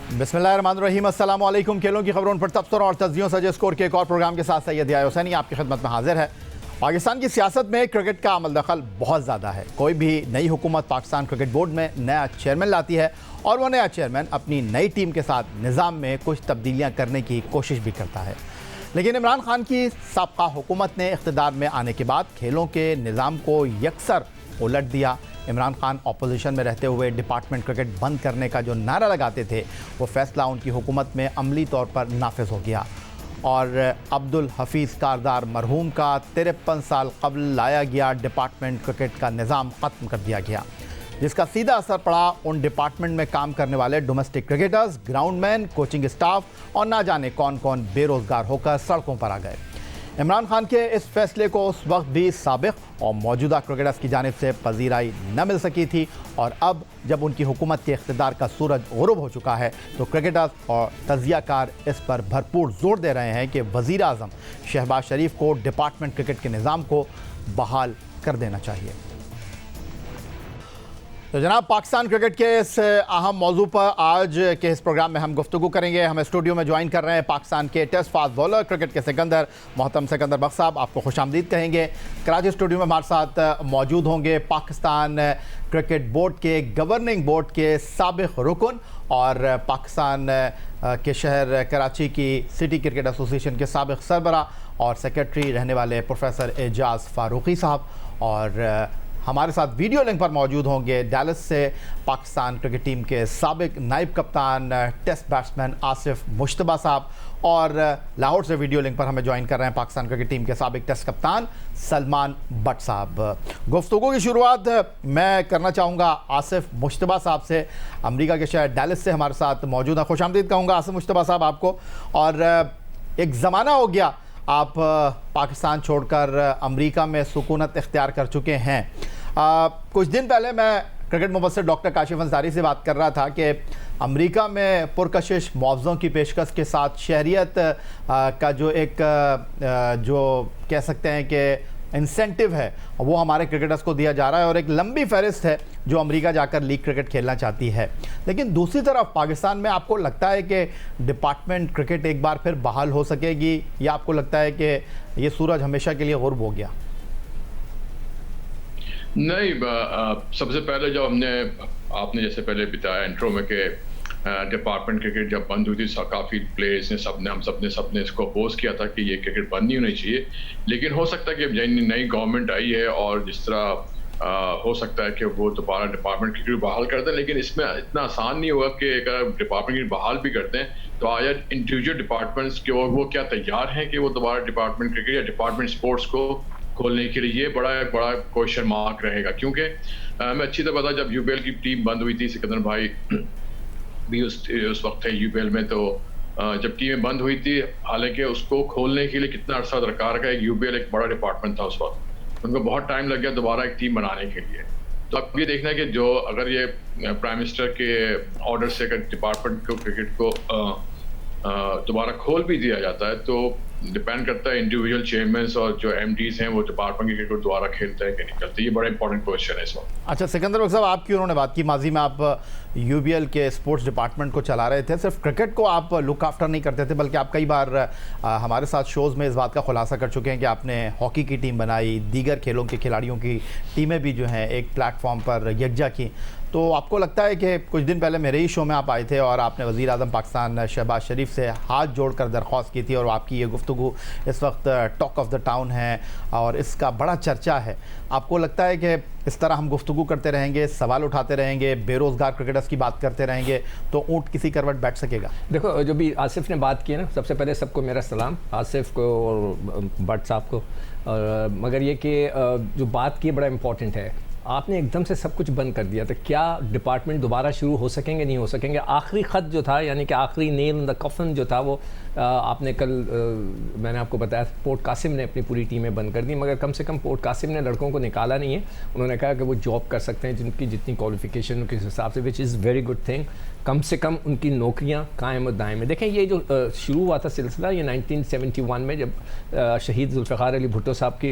बिस्मिल्लाहिर्रहमानिर्रहीम, अस्सलाम वालेकुम। खेलों की खबरों पर तबसरा और तज्जियों सजे स्कोर के एक और प्रोग्राम के साथ सैयद यार हुसैनी आपकी खिदमत में हाजिर है। पाकिस्तान की सियासत में क्रिकेट का अमल दखल बहुत ज़्यादा है। कोई भी नई हुकूमत पाकिस्तान क्रिकेट बोर्ड में नया चेयरमैन लाती है और वह नया चेयरमैन अपनी नई टीम के साथ निज़ाम में कुछ तब्दीलियाँ करने की कोशिश भी करता है। लेकिन इमरान खान की साबका हुकूमत ने इख्तिदार में आने के बाद खेलों के निज़ाम को यकसर उलट दिया। इमरान खान अपोजिशन में रहते हुए डिपार्टमेंट क्रिकेट बंद करने का जो नारा लगाते थे वो फैसला उनकी हुकूमत में अमली तौर पर नाफिज हो गया और अब्दुल हफीज़ कारदार मरहूम का 53 साल कबल लाया गया डिपार्टमेंट क्रिकेट का निज़ाम ख़त्म कर दिया गया, जिसका सीधा असर पड़ा उन डिपार्टमेंट में काम करने वाले domestic cricketers, groundman, coaching staff और ना जाने कौन कौन बेरोज़गार होकर सड़कों पर आ गए। इमरान खान के इस फैसले को उस वक्त भी साबिक़ और मौजूदा क्रिकेटर्स की जानिब से पजीराई न मिल सकी थी और अब जब उनकी हुकूमत के इख्तिदार का सूरज ग़ुरूब हो चुका है तो क्रिकेटर्स और तज़ियाकार इस पर भरपूर जोर दे रहे हैं कि वज़ीर आज़म शहबाज शरीफ को डिपार्टमेंट क्रिकेट के निज़ाम को बहाल कर देना चाहिए। तो जनाब, पाकिस्तान क्रिकेट के इस अहम मौजू पर आज के इस प्रोग्राम में हम गुफ्तगू करेंगे। हमें स्टूडियो में ज्वाइन कर रहे हैं पाकिस्तान के टेस्ट फास्ट बॉलर क्रिकेट के सिकंदर मोहतरम सिकंदर बख्श साहब, आपको खुशामदीद कहेंगे। कराची स्टूडियो में हमारे साथ मौजूद होंगे पाकिस्तान क्रिकेट बोर्ड के गवर्निंग बोर्ड के साबिक़ रुकन और पाकिस्तान के शहर कराची की सिटी क्रिकेट एसोसिएशन के साबिक़ सरबरा और सेक्रेटरी रहने वाले प्रोफेसर एजाज फारूकी साहब, और हमारे साथ वीडियो लिंक पर मौजूद होंगे डैलस से पाकिस्तान क्रिकेट टीम के साबिक़ नायब कप्तान टेस्ट बैट्समैन आसिफ मुश्तबा साहब, और लाहौर से वीडियो लिंक पर हमें ज्वाइन कर रहे हैं पाकिस्तान क्रिकेट टीम के साबिक़ टेस्ट कप्तान सलमान बट साहब। गुफ्तगू की शुरुआत मैं करना चाहूँगा आसिफ मुश्तबा साहब से, अमरीका के शहर डैलस से हमारे साथ मौजूद हैं। खुशामदीद कहूँगा आसिफ मुश्तबा साहब आपको। और एक ज़माना हो गया आप पाकिस्तान छोड़कर अमेरिका में सुकूनत इख्तियार कर चुके हैं। कुछ दिन पहले मैं क्रिकेट मुबस्सिर डॉक्टर काशिफ अंसारी से बात कर रहा था कि अमेरिका में पुरकशिश मुआवज़ों की पेशकश के साथ शहरियत का जो एक जो कह सकते हैं कि इंसेंटिव है वो हमारे क्रिकेटर्स को दिया जा रहा है और एक लंबी फहरिस्त है जो अमेरिका जाकर लीग क्रिकेट खेलना चाहती है। लेकिन दूसरी तरफ पाकिस्तान में आपको लगता है कि डिपार्टमेंट क्रिकेट एक बार फिर बहाल हो सकेगी या आपको लगता है कि ये सूरज हमेशा के लिए गुर्ब हो गया? नहीं, सबसे पहले जो आपने जैसे पहले बताया इंट्रो में कि डिपार्टमेंट क्रिकेट जब बंद हुई थी काफ़ी प्लेयर्स ने हम सबने इसको अपोज किया था कि ये क्रिकेट बंद नहीं होनी चाहिए। लेकिन हो सकता है कि नई गवर्नमेंट आई है और जिस तरह हो सकता है कि वो दोबारा डिपार्टमेंट क्रिकेट बहाल कर दें, लेकिन इसमें इतना आसान नहीं होगा कि अगर डिपार्टमेंट क्रिकेट बहाल भी करते हैं तो आया इंडिविजुअल डिपार्टमेंट्स के वो क्या तैयार हैं कि वो दोबारा डिपार्टमेंट क्रिकेट या डिपार्टमेंट स्पोर्ट्स को खोलने के लिए? ये बड़ा क्वेश्चन मार्क रहेगा, क्योंकि मैं अच्छी तरह पता जब यूबीएल की टीम बंद हुई थी, सिकंदर भाई भी उस वक्त थे यूबीएल में, तो जब टीमें बंद हुई थी, हालांकि उसको खोलने के लिए कितना अर्सा दरकार का, यूबीएल एक बड़ा डिपार्टमेंट था उस वक्त, उनको बहुत टाइम लग गया दोबारा एक टीम बनाने के लिए। तो अब ये देखना है कि जो अगर ये प्राइम मिनिस्टर के ऑर्डर से अगर डिपार्टमेंट को क्रिकेट को दोबारा खोल भी दिया जाता है तो डिपेंड करता है इंडिविजुअल चेयरमैन और जो एमडीज हैं वो डिपार्टमेंट क्रिकेट को दोबारा खेलते हैं कि नहीं खेलते। ये बड़ा इंपॉर्टेंट क्वेश्चन है इस वक्त। अच्छा सिकंदर साहब, आपकी उन्होंने बात की, माजी में आप यूबीएल के स्पोर्ट्स डिपार्टमेंट को चला रहे थे, सिर्फ क्रिकेट को आप लुक आफ्टर नहीं करते थे बल्कि आप कई बार हमारे साथ शोज़ में इस बात का खुलासा कर चुके हैं कि आपने हॉकी की टीम बनाई, दीगर खेलों के खिलाड़ियों की टीमें भी जो हैं एक प्लेटफॉर्म पर यकजा की। तो आपको लगता है कि कुछ दिन पहले मेरे ही शो में आप आए थे और आपने वज़ीर आज़म पाकिस्तान शहबाज शरीफ से हाथ जोड़कर दरख्वास्त की थी और आपकी ये गुफ्तगू इस वक्त टॉक ऑफ द टाउन है और इसका बड़ा चर्चा है। आपको लगता है कि इस तरह हम गुफ्तगू करते रहेंगे, सवाल उठाते रहेंगे, बेरोज़गार क्रिकेटर्स की बात करते रहेंगे तो ऊँट किसी करवट बैठ सकेगा? देखो, जो भी आसिफ ने बात की है ना, सबसे पहले सबको मेरा सलाम, आसिफ को और भट्ट साहब को। मगर ये कि जो बात की बड़ा इम्पॉर्टेंट है, आपने एकदम से सब कुछ बंद कर दिया, तो क्या डिपार्टमेंट दोबारा शुरू हो सकेंगे? नहीं हो सकेंगे। आखिरी ख़त जो था, यानी कि आखिरी नेल इन द कफन जो था, वो आपने कल मैंने आपको बताया पोर्ट कासिम ने अपनी पूरी टीमें बंद कर दी, मगर कम से कम पोर्ट कासिम ने लड़कों को निकाला नहीं है। उन्होंने कहा कि वो जॉब कर सकते हैं जिनकी जितनी क्वालिफिकेशन के हिसाब से, which is very good thing. कम से कम उनकी नौकरियां कायम और दायम में। देखें ये जो शुरू हुआ था सिलसिला ये 1971 में जब शहीद जुल्फ़िकार अली भुट्टो साहब की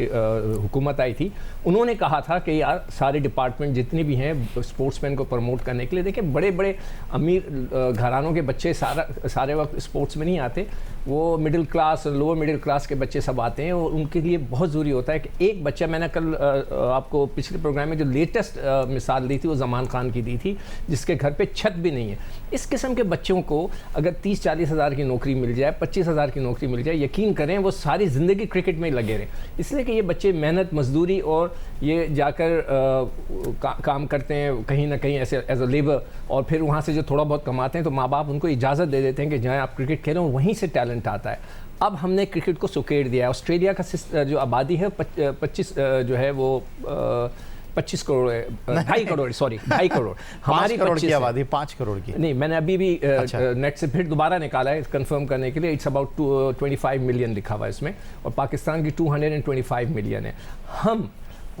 हुकूमत आई थी। उन्होंने कहा था कि यार सारे डिपार्टमेंट जितने भी हैं स्पोर्ट्समैन को प्रमोट करने के लिए, देखें बड़े बड़े अमीर घरानों के बच्चे सारे वक्त स्पोर्ट्स में नहीं आते, वो middle class lower middle class के बच्चे सब आते हैं और उनके लिए बहुत ज़रूरी होता है कि एक बच्चा, मैंने कल आपको पिछले प्रोग्राम में जो लेटेस्ट मिसाल दी थी वो ज़मान खान की दी थी जिसके घर पे छत भी नहीं है। इस किस्म के बच्चों को अगर 30-40 हज़ार की नौकरी मिल जाए, 25 हज़ार की नौकरी मिल जाए, यकीन करें वो सारी ज़िंदगी क्रिकेट में ही लगे रहें। इसलिए कि ये बच्चे मेहनत मजदूरी और ये जाकर काम करते हैं कहीं ना कहीं ऐसे एज अ लेबर, और फिर वहाँ से जो थोड़ा बहुत कमाते हैं तो माँ बाप उनको इजाज़त दे देते हैं कि जाएँ आप क्रिकेट खेलें, और वहीं से टैलेंट आता है। अब हमने क्रिकेट को सुकेड़ दिया है। ऑस्ट्रेलिया का जो आबादी है 25 जो है वो 25 करोड़ है, 2.5 करोड़, सॉरी 2.5 करोड़। हमारी 5 करोड़ की आबादी, 5 करोड़ की नहीं, मैंने अभी भी नेट से फिर दोबारा निकाला है कंफर्म करने के लिए। इट्स अबाउट 25 मिलियन लिखा हुआ है इसमें, और पाकिस्तान की 225 मिलियन है।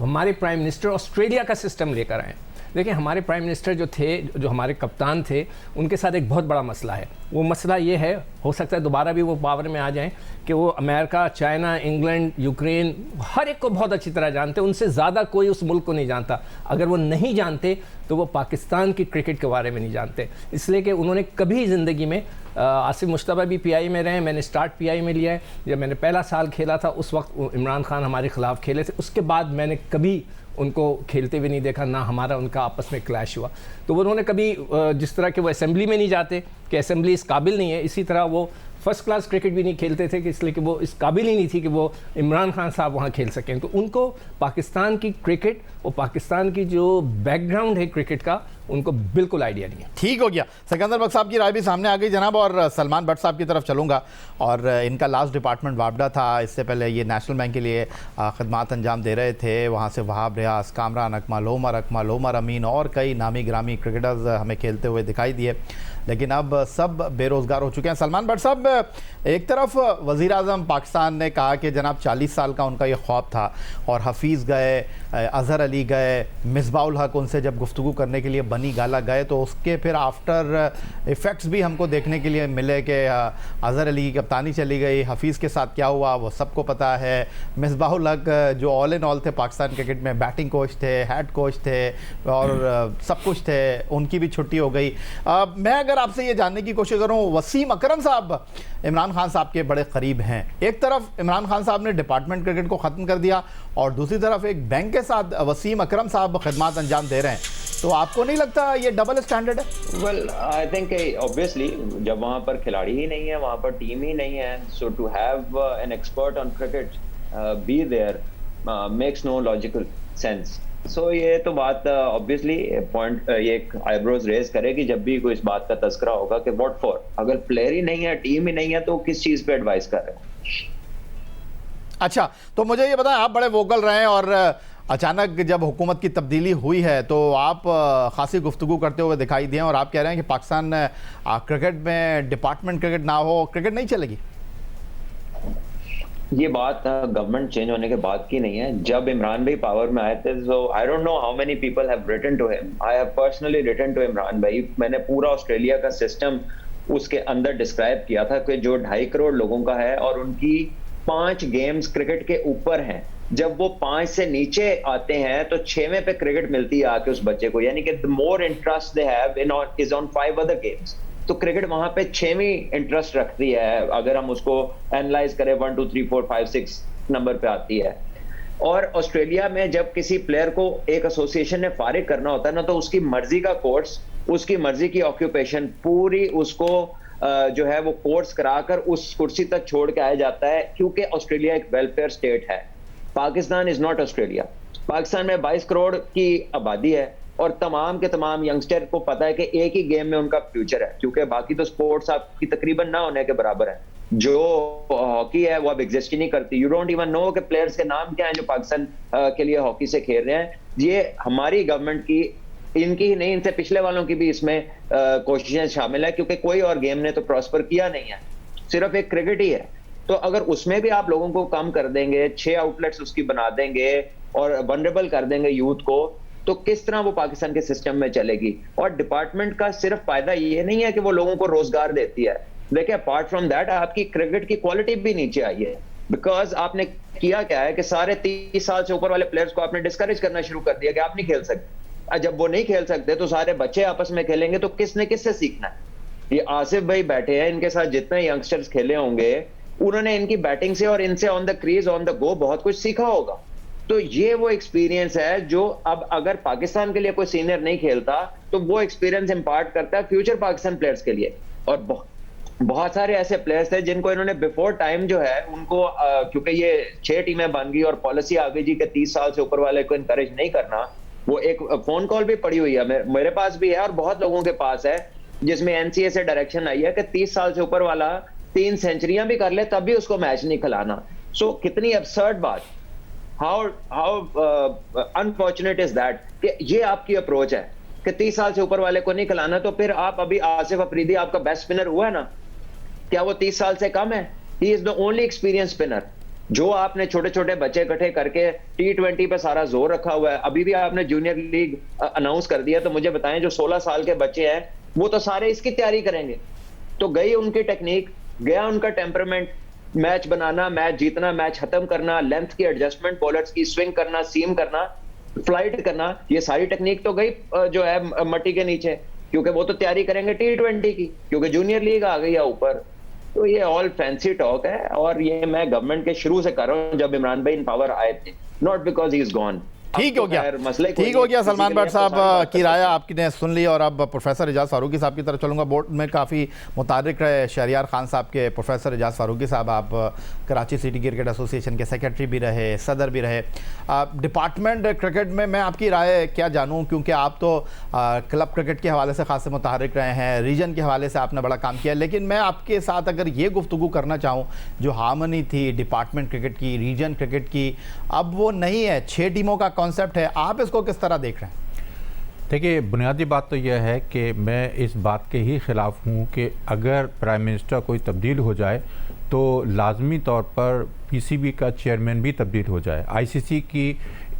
हमारे प्राइम मिनिस्टर ऑस्ट्रेलिया का सिस्टम लेकर आए। देखिए हमारे प्राइम मिनिस्टर जो थे, जो हमारे कप्तान थे, उनके साथ एक बहुत बड़ा मसला है। वो मसला ये है, हो सकता है दोबारा भी वो पावर में आ जाएं, कि वो अमेरिका, चाइना, इंग्लैंड, यूक्रेन हर एक को बहुत अच्छी तरह जानते हैं। उनसे ज़्यादा कोई उस मुल्क को नहीं जानता। अगर वो नहीं जानते तो वो पाकिस्तान की क्रिकेट के बारे में नहीं जानते। इसलिए कि उन्होंने कभी ज़िंदगी में, आसिफ मुश्तबा भी पीआई में रहे, मैंने स्टार्ट पीआई में लिया है। जब मैंने पहला साल खेला था उस वक्त इमरान खान हमारे ख़िलाफ़ खेले थे, उसके बाद मैंने कभी उनको खेलते हुए नहीं देखा, ना हमारा उनका आपस में क्लैश हुआ। तो उन्होंने कभी जिस तरह के वो असेंबली में नहीं जाते कि असेंबली इस काबिल नहीं है, इसी तरह वो फर्स्ट क्लास क्रिकेट भी नहीं खेलते थे कि इसलिए कि वो इस काबिल ही नहीं थी कि वो इमरान खान साहब वहाँ खेल सकें। तो उनको पाकिस्तान की क्रिकेट और पाकिस्तान की जो बैकग्राउंड है क्रिकेट का, उनको बिल्कुल आइडिया नहीं है। ठीक हो गया, सिकंदर बख्श साहब की राय भी सामने आ गई जनाब। और सलमान भट्ट साहब की तरफ चलूँगा। और इनका लास्ट डिपार्टमेंट वापडा था, इससे पहले ये नेशनल बैंक के लिए खदमात अंजाम दे रहे थे। वहाँ से वहाब रियाज, कामरान अकमल, ओमर अमीन और कई नामी ग्रामी क्रिकेटर्स हमें खेलते हुए दिखाई दिए, लेकिन अब सब बेरोज़गार हो चुके हैं। सलमान भट्ट साहब, एक तरफ वज़ीर आज़म पाकिस्तान ने कहा कि जनाब 40 साल का उनका ये ख्वाब था, और हफीज़ गए, अज़हर अली गए, मिसबाउल हक उनसे जब गुफ्तगू करने के लिए बनी गाला गए, तो उसके फिर आफ्टर इफ़ेक्ट्स भी हमको देखने के लिए मिले कि अज़हर अली की कप्तानी चली गई। हफीज़ के साथ क्या हुआ वो सबको पता है। मिसबाउल हक जो ऑल इन ऑल थे पाकिस्तान क्रिकेट में, बैटिंग कोच थे, हेड कोच थे और सब कुछ थे, उनकी भी छुट्टी हो गई। मैं अगर आपसे ये जानने की कोशिश करूं, वसीम अकरम साहब इमरान खान साहब के बड़े करीब हैं। एक तरफ इमरान खान साहब ने डिपार्टमेंट क्रिकेट को ख़त्म कर दिया, और दूसरी तरफ एक बैंक के साथ वसीम अकरम साहब खिदमत अंजाम दे रहे हैं। तो आपको नहीं लगता ये डबल स्टैंडर्ड है? वेल आई थिंक ऑब्वियसली जब वहाँ पर खिलाड़ी ही नहीं है, वहाँ पर टीम ही नहीं है, so to have an expert on cricket be there makes no logical sense. So ये तो बात ऑब्वियसली पॉइंट ये आईब्रोज रेज करेगी जब भी कोई इस बात का तस्करा होगा कि व्हाट फॉर। अगर प्लेयर ही नहीं है, टीम ही नहीं है, तो किस चीज पे एडवाइस कर रहे हैं? अच्छा, तो मुझे ये बताएं, आप बड़े वोकल रहे हैं और अचानक जब हुकूमत की तब्दीली हुई है तो आप खासी गुफ्तगू करते हुए दिखाई दिए, और आप कह रहे हैं कि पाकिस्तान क्रिकेट में डिपार्टमेंट क्रिकेट ना हो, क्रिकेट नहीं चलेगी। ये बात गवर्नमेंट चेंज होने के बाद की नहीं है। जब इमरान भाई पावर में आए थे, so I don't know how many people have written to him. I have personally written to Imran भाई। मैंने पूरा ऑस्ट्रेलिया का सिस्टम उसके अंदर डिस्क्राइब किया था कि जो 2.5 करोड़ लोगों का है और उनकी 5 गेम्स क्रिकेट के ऊपर हैं। जब वो 5 से नीचे आते हैं तो 6वें पे क्रिकेट मिलती है आके उस बच्चे को, यानी कि the more interest they have in is on 5 other games. तो क्रिकेट वहां पे 6वीं इंटरेस्ट रखती है, अगर हम उसको एनालाइज करें 1 2 3 4 5 6 नंबर पे आती है। और ऑस्ट्रेलिया में जब किसी प्लेयर को एक एसोसिएशन ने फारिग करना होता है ना, तो उसकी मर्जी का कोर्स, उसकी मर्जी की ऑक्यूपेशन पूरी उसको जो है वो कोर्स कराकर उस कुर्सी तक छोड़ के आया जाता है, क्योंकि ऑस्ट्रेलिया एक वेलफेयर स्टेट है। Pakistan is not Australia. Pakistan में 22 करोड़ की आबादी है और तमाम के तमाम यंगस्टर को पता है कि एक ही गेम में उनका फ्यूचर है, क्योंकि बाकी तो स्पोर्ट्स आपकी तकरीबन ना होने के बराबर है। जो हॉकी है वो अब एग्जिस्ट ही नहीं करती। यू डोंट इवन नो कि प्लेयर्स के नाम क्या हैं जो पाकिस्तान के लिए हॉकी से खेल रहे हैं। ये हमारी गवर्नमेंट की, इनकी ही नहीं, इनसे पिछले वालों की भी इसमें कोशिशें शामिल है, क्योंकि कोई और गेम ने तो प्रॉस्पर किया नहीं है, सिर्फ एक क्रिकेट ही है। तो अगर उसमें भी आप लोगों को कम कर देंगे, 6 आउटलेट्स उसकी बना देंगे और वनरेबल कर देंगे यूथ को, तो किस तरह वो पाकिस्तान के सिस्टम में चलेगी। और डिपार्टमेंट का सिर्फ फायदा ये नहीं है कि वो लोगों को रोजगार देती है, देखिए अपार्ट फ्रॉम दैट आपकी क्रिकेट की क्वालिटी भी नीचे आई है। बिकॉज आपने किया क्या है कि सारे 30 साल से ऊपर वाले प्लेयर्स को आपने डिस्करेज करना शुरू कर दिया कि आप नहीं खेल सकते। जब वो नहीं खेल सकते तो सारे बच्चे आपस में खेलेंगे, तो किसने किससे सीखना है। ये आसिफ भाई बैठे हैं, इनके साथ जितने यंगस्टर्स खेले होंगे उन्होंने इनकी बैटिंग से और इनसे on the crease on the go बहुत कुछ सीखा होगा। तो ये वो एक्सपीरियंस है जो अब अगर पाकिस्तान के लिए कोई सीनियर नहीं खेलता तो वो एक्सपीरियंस इंपार्ट करता है फ्यूचर पाकिस्तान प्लेयर्स के लिए। और बहुत सारे ऐसे प्लेयर्स थे जिनको इन्होंने बिफोर टाइम जो है उनको क्योंकि ये 6 टीमें बन गई और पॉलिसी आ गई जी कि 30 साल से ऊपर वाले को इनकरेज नहीं करना। वो एक फोन कॉल भी पड़ी हुई है, मेरे पास भी है और बहुत लोगों के पास है, जिसमें एनसीए से डायरेक्शन आई है कि 30 साल से ऊपर वाला 3 सेंचुरियां भी कर ले तब भी उसको मैच नहीं खिलाना। सो कितनी absurd बात, हाउ अनफॉर्चुनेट इज दैट कि ये आपकी अप्रोच है कि 30 साल से ऊपर वाले को नहीं खिलाना। तो फिर आप अभी आसिफ अफरीदी आपका बेस्ट स्पिनर हुआ है ना, क्या वो 30 साल से कम है? He is the only experience spinner. जो आपने छोटे छोटे बच्चे इकट्ठे करके T20 पे सारा जोर रखा हुआ है। अभी भी आपने जूनियर लीग अनाउंस कर दिया, तो मुझे बताएं जो 16 साल के बच्चे हैं वो तो सारे इसकी तैयारी करेंगे। तो गई उनकी टेक्निक, गया उनका टेम्परामेंट, मैच बनाना, मैच जीतना, मैच खत्म करना, लेंथ की एडजस्टमेंट, बॉलर्स की स्विंग करना, सीम करना, फ्लाइट करना, ये सारी टेक्निक तो गई जो है मट्टी के नीचे, क्योंकि वो तो तैयारी करेंगे T20 की, क्योंकि जूनियर लीग आ गई है ऊपर। तो ये ऑल फैंसी टॉक है और ये मैं गवर्नमेंट के शुरू से कर रहा हूं जब इमरान भाई इन पावर आए थे, not because he is gone. ठीक हो गया सलमान भट्ट साहब की राय आपने सुन ली। और अब प्रोफेसर एजाज फारूकी साहब की तरफ चलूंगा। बोर्ड में काफ़ी मुतारिक रहे शहरियार खान साहब के प्रोफेसर एजाज फारूकी साहब, आप कराची सिटी क्रिकेट एसोसिएशन के सेक्रेटरी भी रहे, सदर भी रहे। डिपार्टमेंट क्रिकेट में मैं आपकी राय क्या जानूं, क्योंकि आप तो क्लब क्रिकेट के हवाले से खासे मुतारिक रहे हैं, रीजन के हवाले से आपने बड़ा काम किया। लेकिन मैं आपके साथ अगर ये गुफ्तगू करना चाहूँ, जो हार्मनी थी डिपार्टमेंट क्रिकेट की, रीजन क्रिकेट की, अब वो नहीं है, 6 टीमों का कॉन्सेप्ट है। आप इसको किस तरह देख रहे हैं? देखिए, बुनियादी बात तो यह है कि मैं इस बात के ही ख़िलाफ़ हूँ कि अगर प्राइम मिनिस्टर कोई तब्दील हो जाए तो लाजमी तौर पर पीसीबी का चेयरमैन भी तब्दील हो जाए। आईसीसी की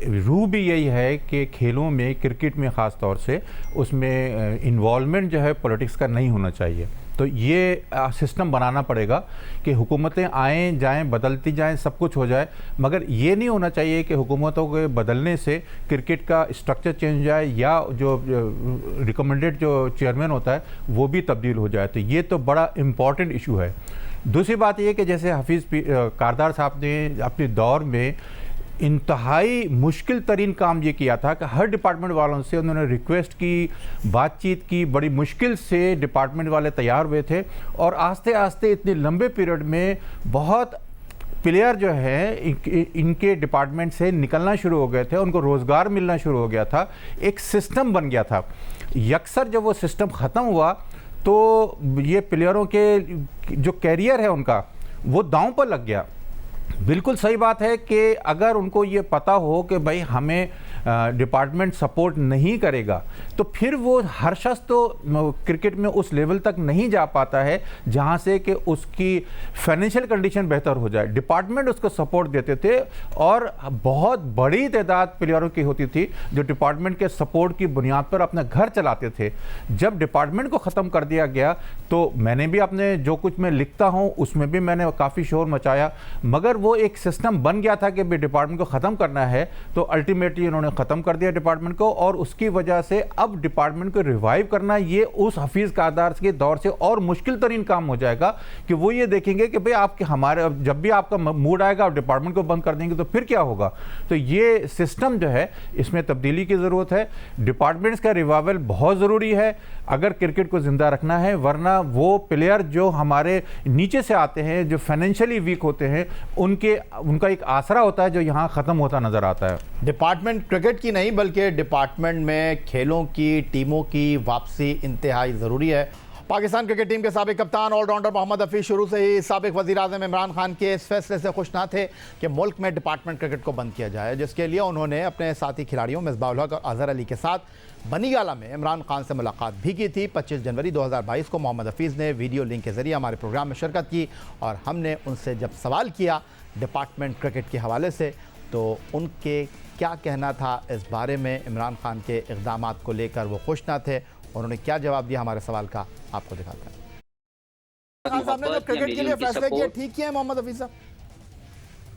रूह भी यही है कि खेलों में, क्रिकेट में ख़ास तौर से, उसमें इन्वॉल्वमेंट जो है पॉलिटिक्स का नहीं होना चाहिए। तो ये सिस्टम बनाना पड़ेगा कि हुकूमतें आएँ जाएं, बदलती जाएं, सब कुछ हो जाए, मगर ये नहीं होना चाहिए कि हुकूमतों के बदलने से क्रिकेट का स्ट्रक्चर चेंज हो जाए या जो रिकमेंडेड जो चेयरमैन होता है वो भी तब्दील हो जाए। तो ये तो बड़ा इम्पॉर्टेंट इशू है। दूसरी बात ये कि जैसे हफीज़ कारदार साहब ने अपने दौर में इंतहाई मुश्किल तरीन काम ये किया था कि हर डिपार्टमेंट वालों से उन्होंने रिक्वेस्ट की, बातचीत की, बड़ी मुश्किल से डिपार्टमेंट वाले तैयार हुए थे और आस्ते आस्ते इतने लंबे पीरियड में बहुत प्लेयर जो है इनके डिपार्टमेंट से निकलना शुरू हो गए थे, उनको रोज़गार मिलना शुरू हो गया था, एक सिस्टम बन गया था। यकसर जब वो सिस्टम ख़त्म हुआ तो ये प्लेयरों के जो कैरियर है उनका वो दांव पर लग गया। बिल्कुल सही बात है कि अगर उनको ये पता हो कि भाई हमें डिपार्टमेंट सपोर्ट नहीं करेगा तो फिर वो हर शख्स तो क्रिकेट में उस लेवल तक नहीं जा पाता है जहां से कि उसकी फाइनेंशियल कंडीशन बेहतर हो जाए। डिपार्टमेंट उसको सपोर्ट देते थे और बहुत बड़ी तादाद प्लेयरों की होती थी जो डिपार्टमेंट के सपोर्ट की बुनियाद पर अपना घर चलाते थे। जब डिपार्टमेंट को ख़त्म कर दिया गया तो मैंने भी अपने जो कुछ मैं लिखता हूँ उसमें भी मैंने काफ़ी शोर मचाया, मगर वो एक सिस्टम बन गया था कि डिपार्टमेंट को ख़त्म करना है तो अल्टीमेटली उन्होंने ख़त्म कर दिया डिपार्टमेंट को। और उसकी वजह से अब डिपार्टमेंट को रिवाइव करना ये उस हफीज़ कारदार के दौर से और मुश्किल तरीन काम हो जाएगा कि वो ये देखेंगे कि भाई आपके हमारे जब भी आपका मूड आएगा आप डिपार्टमेंट को बंद कर देंगे तो फिर क्या होगा। तो ये सिस्टम जो है इसमें तब्दीली की ज़रूरत है। डिपार्टमेंट्स का रिवाइवल बहुत ज़रूरी है अगर क्रिकेट को ज़िंदा रखना है, वरना वो प्लेयर जो हमारे नीचे से आते हैं, जो फाइनेंशियली वीक होते हैं, उनका एक आसरा होता है जो यहाँ ख़त्म होता नज़र आता है। डिपार्टमेंट क्रिकेट की नहीं बल्कि डिपार्टमेंट में खेलों की टीमों की वापसी इंतहाई ज़रूरी है। पाकिस्तान क्रिकेट टीम के साबिक कप्तान ऑलराउंडर मोहम्मद हफीज़ शुरू से ही साबिक वज़ीर-ए-आज़म इमरान खान के इस फैसले से खुश ना थे कि मुल्क में डिपार्टमेंट क्रिकेट को बंद किया जाए, जिसके लिए उन्होंने अपने साथी खिलाड़ियों मिसबाह-उल हक और अजहर अली के साथ बनीगाला में इमरान खान से मुलाकात भी की थी। 25 जनवरी 2022 को मोहम्मद हफीज़ ने वीडियो लिंक के ज़रिए हमारे प्रोग्राम में शिरकत की और हमने उनसे जब सवाल किया डिपार्टमेंट क्रिकेट के हवाले से तो उनके क्या कहना था इस बारे में, इमरान खान के इक़दामात को लेकर वो खुश ना थे, और उन्होंने क्या जवाब दिया हमारे सवाल का, आपको दिखाते हैं। खान साहब ने जो क्रिकेट के लिए फैसले किए ठीक किए मोहम्मद हफीज साहब?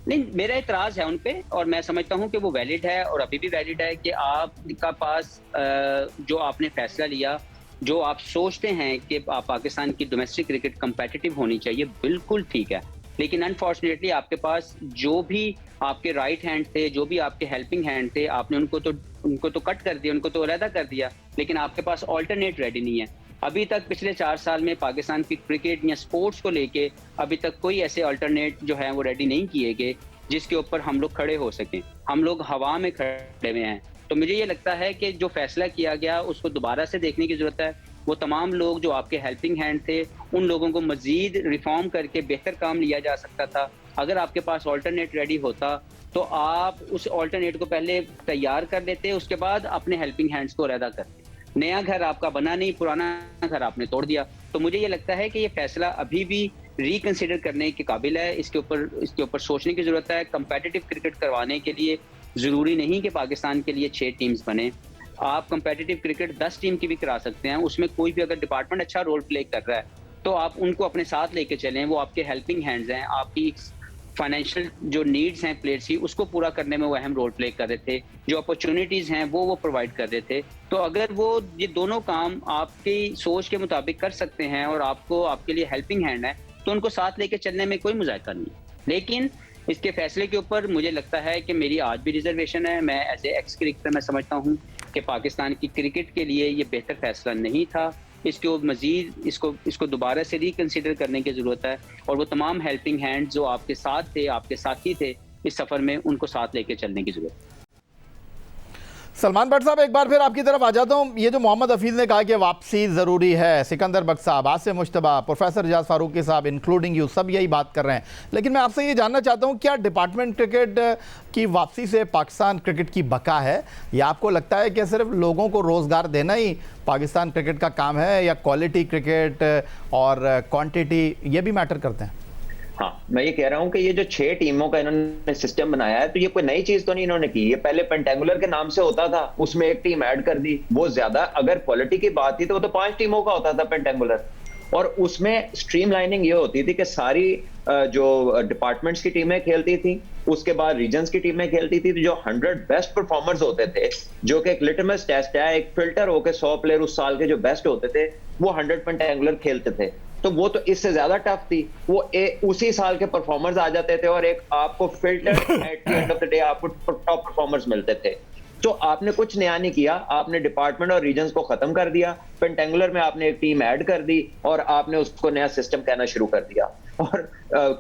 नहीं, मेरा इतराज है उन पे, और मैं समझता हूं कि वो वैलिड है और अभी भी वैलिड है कि आपका पास जो आपने फैसला लिया, जो आप सोचते हैं कि पाकिस्तान की डोमेस्टिक क्रिकेट कंपेटिटिव होनी चाहिए, बिल्कुल ठीक है। लेकिन अनफॉर्चुनेटली आपके पास जो भी आपके राइट हैंड थे, जो भी आपके हेल्पिंग हैंड थे, आपने उनको तो कट कर दिया, उनको तो अलहदा कर दिया, लेकिन आपके पास ऑल्टरनेट रेडी नहीं है। अभी तक पिछले 4 साल में पाकिस्तान की क्रिकेट या स्पोर्ट्स को लेके अभी तक कोई ऐसे अल्टरनेट जो है वो रेडी नहीं किए गए जिसके ऊपर हम लोग खड़े हो सकें। हम लोग हवा में खड़े हुए हैं। तो मुझे ये लगता है कि जो फैसला किया गया उसको दोबारा से देखने की ज़रूरत है। वो तमाम लोग जो आपके हेल्पिंग हैंड थे, उन लोगों को मजीद रिफॉर्म करके बेहतर काम लिया जा सकता था। अगर आपके पास ऑल्टरनेट रेडी होता तो आप उस ऑल्टरनेट को पहले तैयार कर लेते, उसके बाद अपने हेल्पिंग हैंड्स को अलहदा करते। नया घर आपका बना नहीं, पुराना घर आपने तोड़ दिया। तो मुझे ये लगता है कि ये फैसला अभी भी रिकंसिडर करने के काबिल है। इसके ऊपर सोचने की ज़रूरत है। कंपेटिटिव क्रिकेट करवाने के लिए ज़रूरी नहीं कि पाकिस्तान के लिए 6 टीम्स बने। आप कंपेटिटिव क्रिकेट 10 टीम की भी करा सकते हैं। उसमें कोई भी अगर डिपार्टमेंट अच्छा रोल प्ले कर रहा है तो आप उनको अपने साथ लेके चलें। वो आपके हेल्पिंग हैंड्स हैं, आपकी फाइनेंशियल जो नीड्स हैं प्लेयर्स की, उसको पूरा करने में वो अहम रोल प्ले कर रहे थे। जो अपॉर्चुनिटीज़ हैं वो प्रोवाइड कर रहे थे। तो अगर वो ये दोनों काम आपकी सोच के मुताबिक कर सकते हैं और आपके लिए हेल्पिंग हैंड है, तो उनको साथ लेके चलने में कोई मुज़ायका नहीं है। लेकिन इसके फैसले के ऊपर मुझे लगता है कि मेरी आज भी रिजर्वेशन है। मैं एज ए एक्स क्रिकेटर मैं समझता हूँ कि पाकिस्तान की क्रिकेट के लिए ये बेहतर फैसला नहीं था। इसको मजीद इसको दोबारा से रिकंसिडर करने की ज़रूरत है। और वो तमाम हेल्पिंग हैंड जो आपके साथ थे, आपके साथी थे इस सफ़र में, उनको साथ लेके चलने की ज़रूरत है। सलमान भट्ट साहब, एक बार फिर आपकी तरफ आ जाता हूँ। ये जो मोहम्मद हफीज़ ने कहा कि वापसी ज़रूरी है, सिकंदर बख्श साहब, आसिम मुश्तबा, प्रोफेसर रियाज फारूकी साहब इंक्लूडिंग यू, सब यही बात कर रहे हैं। लेकिन मैं आपसे ये जानना चाहता हूँ, क्या डिपार्टमेंट क्रिकेट की वापसी से पाकिस्तान क्रिकेट की बका है, या आपको लगता है कि सिर्फ लोगों को रोज़गार देना ही पाकिस्तान क्रिकेट का काम है, या क्वालिटी क्रिकेट और क्वांटिटी ये भी मैटर करते हैं? हाँ, मैं ये कह रहा हूँ कि ये जो 6 टीमों का इन्होंने सिस्टम बनाया है, तो ये कोई नई चीज तो नहीं इन्होंने की। ये पहले पेंटेंगुलर के नाम से होता था, उसमें एक टीम ऐड कर दी। वो ज्यादा अगर क्वालिटी की बात थी तो वो तो 5 टीमों का होता था पेंटेंगुलर, और उसमें स्ट्रीमलाइनिंग ये होती थी कि सारी जो डिपार्टमेंट्स की टीमें खेलती थी, उसके बाद रीजन्स की टीमें खेलती थी। तो जो 100 बेस्ट परफॉर्मर्स होते थे, जो कि एक लिटमस टेस्ट है, एक फिल्टर होकर 100 प्लेयर उस साल के जो बेस्ट होते थे वो 100 पेंटेंगुलर खेलते थे। तो वो तो इससे ज्यादा टफ थी। वो उसी साल के परफॉर्मर्स आ जाते थे और एक आपको filter at the end of the day आपको टॉप परफॉर्मर्स मिलते थे। तो आपने कुछ नया नहीं किया, आपने डिपार्टमेंट और रीजन्स को खत्म कर दिया। पेंटेंगुलर में आपने एक टीम ऐड कर दी और आपने उसको नया सिस्टम कहना शुरू कर दिया। और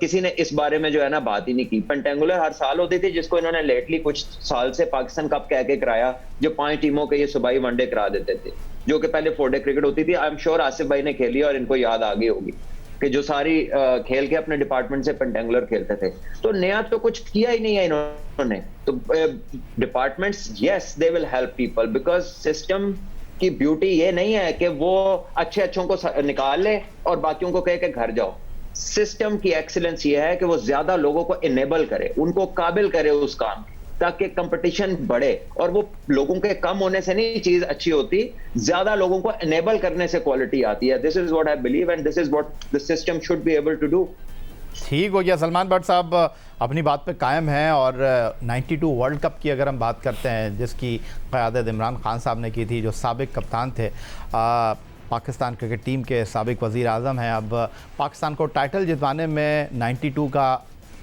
किसी ने इस बारे में जो है ना बात ही नहीं की। पेंटेंगुलर हर साल होती थी, जिसको इन्होंने लेटली कुछ साल से पाकिस्तान कप कह के कराया, जो 5 टीमों के ये सूबाई वनडे करा देते थे, जो कि पहले 4 डे क्रिकेट होती थी। आई एम श्योर आसिफ भाई ने खेली और इनको याद आ गई होगी कि जो सारी खेल के अपने डिपार्टमेंट से पेंटेंगुलर खेलते थे। तो नया तो कुछ किया ही नहीं है इन्होंने। तो departments, yes they will help people, because system की ब्यूटी ये नहीं है कि वो अच्छों को निकाल ले और बाकियों को कहे कि घर जाओ। सिस्टम की एक्सीलेंस ये है कि वो ज्यादा लोगों को इनेबल करे, उनको काबिल करे उस काम, ताकि कंपटीशन बढ़े। और वो लोगों के कम होने से नहीं चीज अच्छी होती, ज्यादा लोगों को इनेबल करने से क्वालिटी आती है। This is what I believe and this is what the system should be able to do. ठीक हो गया। सलमान भट्ट साहब अपनी बात पे कायम हैं। और 92 वर्ल्ड कप की अगर हम बात करते हैं, जिसकी क़यादत इमरान खान साहब ने की थी, जो साबिक कप्तान थे, पाकिस्तान क्रिकेट टीम के साबिक वज़ीर आज़म हैं, अब पाकिस्तान को टाइटल जितवाने में 92 का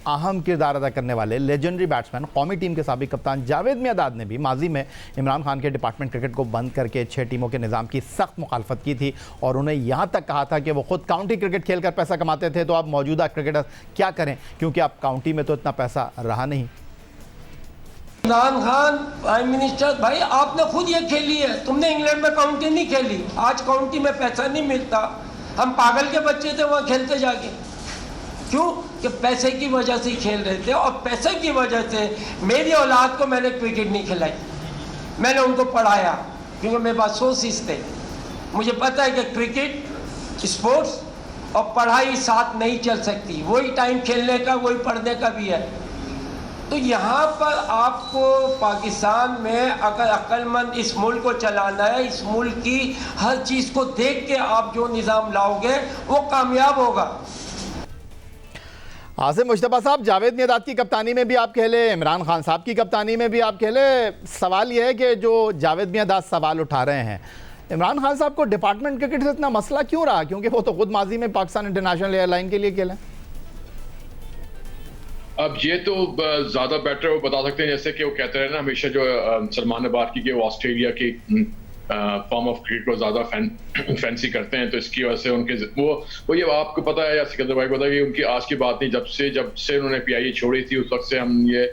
अहम किरदार अदा करने वाले लेजेंडरी बैट्समैन, कौमी टीम के साबिक कप्तान जावेद मियांदाद ने भी माजी में इमरान खान के डिपार्टमेंट क्रिकेट को बंद करके 6 टीमों के निज़ाम की सख्त मुखालफत की थी। और उन्हें यहाँ तक कहा था कि वो खुद काउंटी क्रिकेट खेलकर पैसा कमाते थे, तो अब मौजूदा क्रिकेटर क्या करें, क्योंकि अब काउंटी में तो इतना पैसा रहा नहीं। इमरान खान प्राइम मिनिस्टर, भाई आपने खुद ये खेली है, तुमने इंग्लैंड में काउंटी नहीं खेली। आज काउंटी में पैसा नहीं मिलता। हम पागल के बच्चे थे वहाँ खेलते जाके, क्यों कि पैसे की वजह से ही खेल रहे थे। और पैसे की वजह से मेरी औलाद को मैंने क्रिकेट नहीं खिलाई, मैंने उनको पढ़ाया, क्योंकि मेरे पास सोर्सेस थे। मुझे पता है कि क्रिकेट, स्पोर्ट्स और पढ़ाई साथ नहीं चल सकती। वही टाइम खेलने का, वही पढ़ने का भी है। तो यहाँ पर आपको पाकिस्तान में अगर अक्लमंद इस मुल्क को चलाना है, इस मुल्क की हर चीज़ को देख के आप जो निज़ाम लाओगे वो कामयाब होगा। आसिम मुश्तबा साहब, जावेद मियादाद की कप्तानी में भी आप कह ले, इमरान खान साहब की कप्तानी में भी आप कह ले, सवाल यह है कि जो जावेद मियादाद सवाल उठा रहे हैं, इमरान खान साहब को डिपार्टमेंट क्रिकेट से इतना मसला क्यों रहा? क्योंकि वो तो खुद माजी में पाकिस्तान इंटरनेशनल एयरलाइन के लिए खेले। अब ये तो ज्यादा बेटर वो बता सकते हैं, जैसे कि वो कहते रहे ना हमेशा, जो सलमान ने बात की कि वो ऑस्ट्रेलिया की फॉर्म ऑफ क्रिकेट को ज्यादा फैंसी करते हैं, तो इसकी वजह से उनके वो ये आपको पता है या सिकंदर भाई पता है कि उनकी आज की बात नहीं, जब से उन्होंने PIA छोड़ी थी उस वक्त से हम ये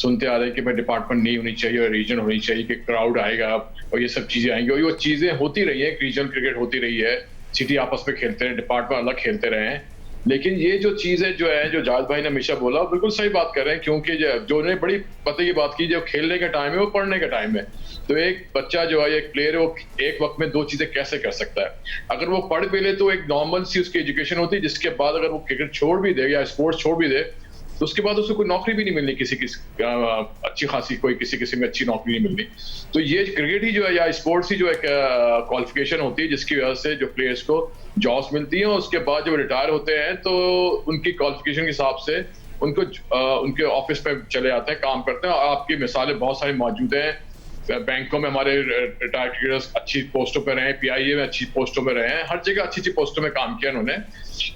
सुनते आ रहे हैं कि भाई डिपार्टमेंट नहीं होनी चाहिए और रीजन होनी चाहिए, कि क्राउड आएगा और ये सब चीजें आएंगी, और वो चीजें होती रही है, रीजनल क्रिकेट होती रही है, सिटी आपस में खेलते हैं, डिपार्टमेंट अलग खेलते रहे हैं। लेकिन ये जो चीज है जो जावेद भाई ने हमेशा बोला, बिल्कुल सही बात कर रहे हैं, क्योंकि जो उन्होंने बड़ी पते की बात की, जो खेलने का टाइम है वो पढ़ने का टाइम है। तो एक बच्चा जो है, एक प्लेयर है, वो एक वक्त में दो चीजें कैसे कर सकता है? अगर वो पढ़ भी ले तो एक नॉर्मल सी उसकी एजुकेशन होती है, जिसके बाद अगर वो क्रिकेट छोड़ भी दे या स्पोर्ट्स छोड़ भी दे तो उसके बाद उसको कोई नौकरी भी नहीं मिलनी, किसी अच्छी खासी कोई किसी में अच्छी नौकरी नहीं मिलनी। तो ये क्रिकेट ही जो है या स्पोर्ट्स ही जो एक क्वालिफिकेशन होती है, जिसकी वजह से जो प्लेयर्स को जॉब्स मिलती हैं, और उसके बाद जब रिटायर होते हैं तो उनकी क्वालिफिकेशन के हिसाब से उनको उनके ऑफिस पे चले जाते हैं, काम करते हैं। और आपकी मिसालें बहुत सारी मौजूद हैं, बैंकों में हमारे रिटायर्ड क्रिकेटर्स अच्छी पोस्टों पे रहे, PIA में अच्छी पोस्टों में रहे हैं, हर जगह अच्छी अच्छी पोस्टों में काम किया उन्होंने।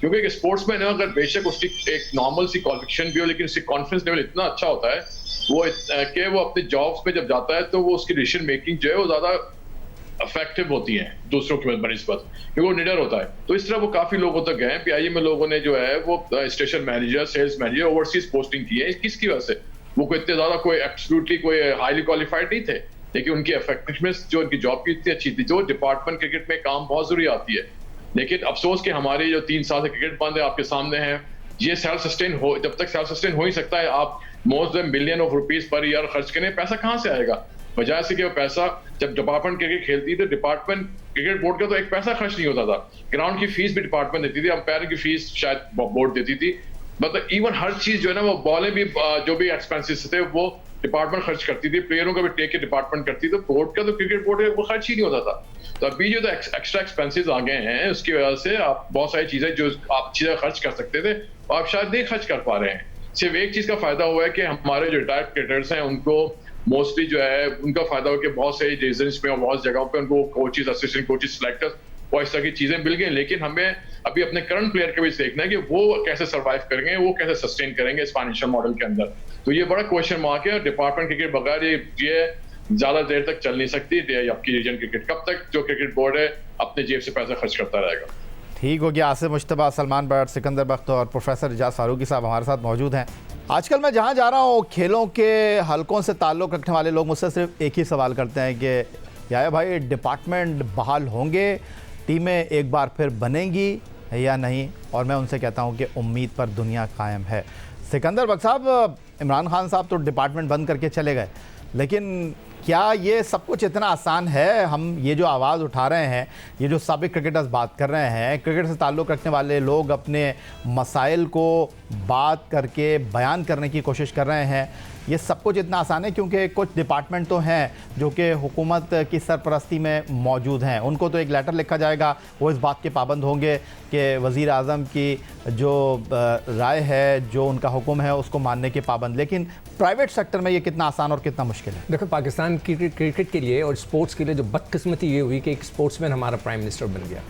क्योंकि एक स्पोर्ट्समैन है, अगर बेशक उसकी एक नॉर्मल सी क्वालिफिकेशन भी हो, लेकिन उसकी कॉन्फिडेंस लेवल इतना अच्छा होता है कि वो अपने जॉब्स पे जब जाता है तो वो उसकी डिसीजन मेकिंग जो है वो ज्यादा इफेक्टिव होती है दूसरों की बनिस्बत, क्योंकि वो निडर होता है। तो इस तरह वो काफी लोगों तक गए। PIA में लोगों ने जो है वो station manager, sales manager, overseas posting की है। किसकी वजह से? वो कोई इतने ज्यादा कोई एब्सोल्युटली कोई हाईली क्वालिफाइड नहीं थे, लेकिन उनकी इफेक्टिवनेस जो उनकी जॉब की इतनी अच्छी थी। जो डिपार्टमेंट क्रिकेट में काम बहुत जरूरी आती है, लेकिन अफसोस कि हमारे जो 3 साल से क्रिकेट बंद है आपके सामने है, ये सेल्फ सस्टेन हो, जब तक सेल्फ सस्टेन हो ही सकता है, आप more than billion of rupees per year खर्च करें, पैसा कहाँ से आएगा? वजह से कि वो पैसा जब डिपार्टमेंट क्रिकेट खेलती थी, डिपार्टमेंट क्रिकेट बोर्ड का तो एक पैसा खर्च नहीं होता था। ग्राउंड की फीस भी डिपार्टमेंट देती थी, अंपायर की फीस शायद बोर्ड देती थी, मतलब इवन हर चीज जो है ना, वो बॉलें भी जो भी एक्सपेंसेस थे वो डिपार्टमेंट खर्च करती थी, प्लेयरों का भी टेक के डिपार्टमेंट करती थी। बोर्ड का तो क्रिकेट बोर्ड है वो खर्च ही नहीं होता था। तो अभी जो एक्स्ट्रा एक्सपेंसेस आ गए हैं, उसकी वजह से आप बहुत सारी चीजें जो आप चीजें खर्च कर सकते थे आप शायद नहीं खर्च कर पा रहे हैं। सिर्फ एक चीज का फायदा हुआ है कि हमारे जो रिटायर्ड क्रिकेटर्स हैं उनको मोस्टली जो है उनका फायदा हो कि बहुत सारी रीजन्स में और बहुत जगहों पे उनको कोचेस, असिस्टेंट कोचेस, सिलेक्टर्स और इस तरह की चीजें मिल गई। लेकिन हमें अभी अपने करंट प्लेयर का भी देखना है कि वो कैसे सर्वाइव करेंगे, वो कैसे सस्टेन करेंगे इस फाइनेंशियल मॉडल के अंदर। तो ये बड़ा क्वेश्चन मार्क है। डिपार्टमेंट क्रिकेट बगैर ये ज्यादा देर तक चल नहीं सकती। आपकी रीजन क्रिकेट कब तक जो क्रिकेट बोर्ड है अपने जेब से पैसा खर्च करता रहेगा। ठीक हो गया। आसिम मुश्तबा, सलमान बट, सिकंदर बख्त और प्रोफेसर इजाज फारूकी साहब हमारे साथ मौजूद हैं। आजकल मैं जहाँ जा रहा हूँ, खेलों के हलकों से ताल्लुक़ रखने वाले लोग मुझसे सिर्फ एक ही सवाल करते हैं कि या भाई डिपार्टमेंट बहाल होंगे, टीमें एक बार फिर बनेंगी या नहीं? और मैं उनसे कहता हूँ कि उम्मीद पर दुनिया कायम है। सिकंदर बख्त साहब, इमरान खान साहब तो डिपार्टमेंट बंद करके चले गए, लेकिन क्या ये सब कुछ इतना आसान है? हम ये जो आवाज़ उठा रहे हैं, ये जो साबिक क्रिकेटर्स बात कर रहे हैं, क्रिकेट से ताल्लुक़ रखने वाले लोग अपने मसाइल को बात करके बयान करने की कोशिश कर रहे हैं, ये सब कुछ इतना आसान है? क्योंकि कुछ डिपार्टमेंट तो हैं जो कि हुकूमत की सरपरस्ती में मौजूद हैं, उनको तो एक लेटर लिखा जाएगा, वो इस बात के पाबंद होंगे कि वज़ीर आज़म की जो राय है, जो उनका हुक्म है, उसको मानने के पाबंद। लेकिन प्राइवेट सेक्टर में ये कितना आसान और कितना मुश्किल है? देखो, पाकिस्तान की क्रिकेट के लिए और स्पोर्ट्स के लिए जो बदकिस्मती ये हुई कि एक स्पोर्ट्समैन हमारा प्राइम मिनिस्टर बन गया।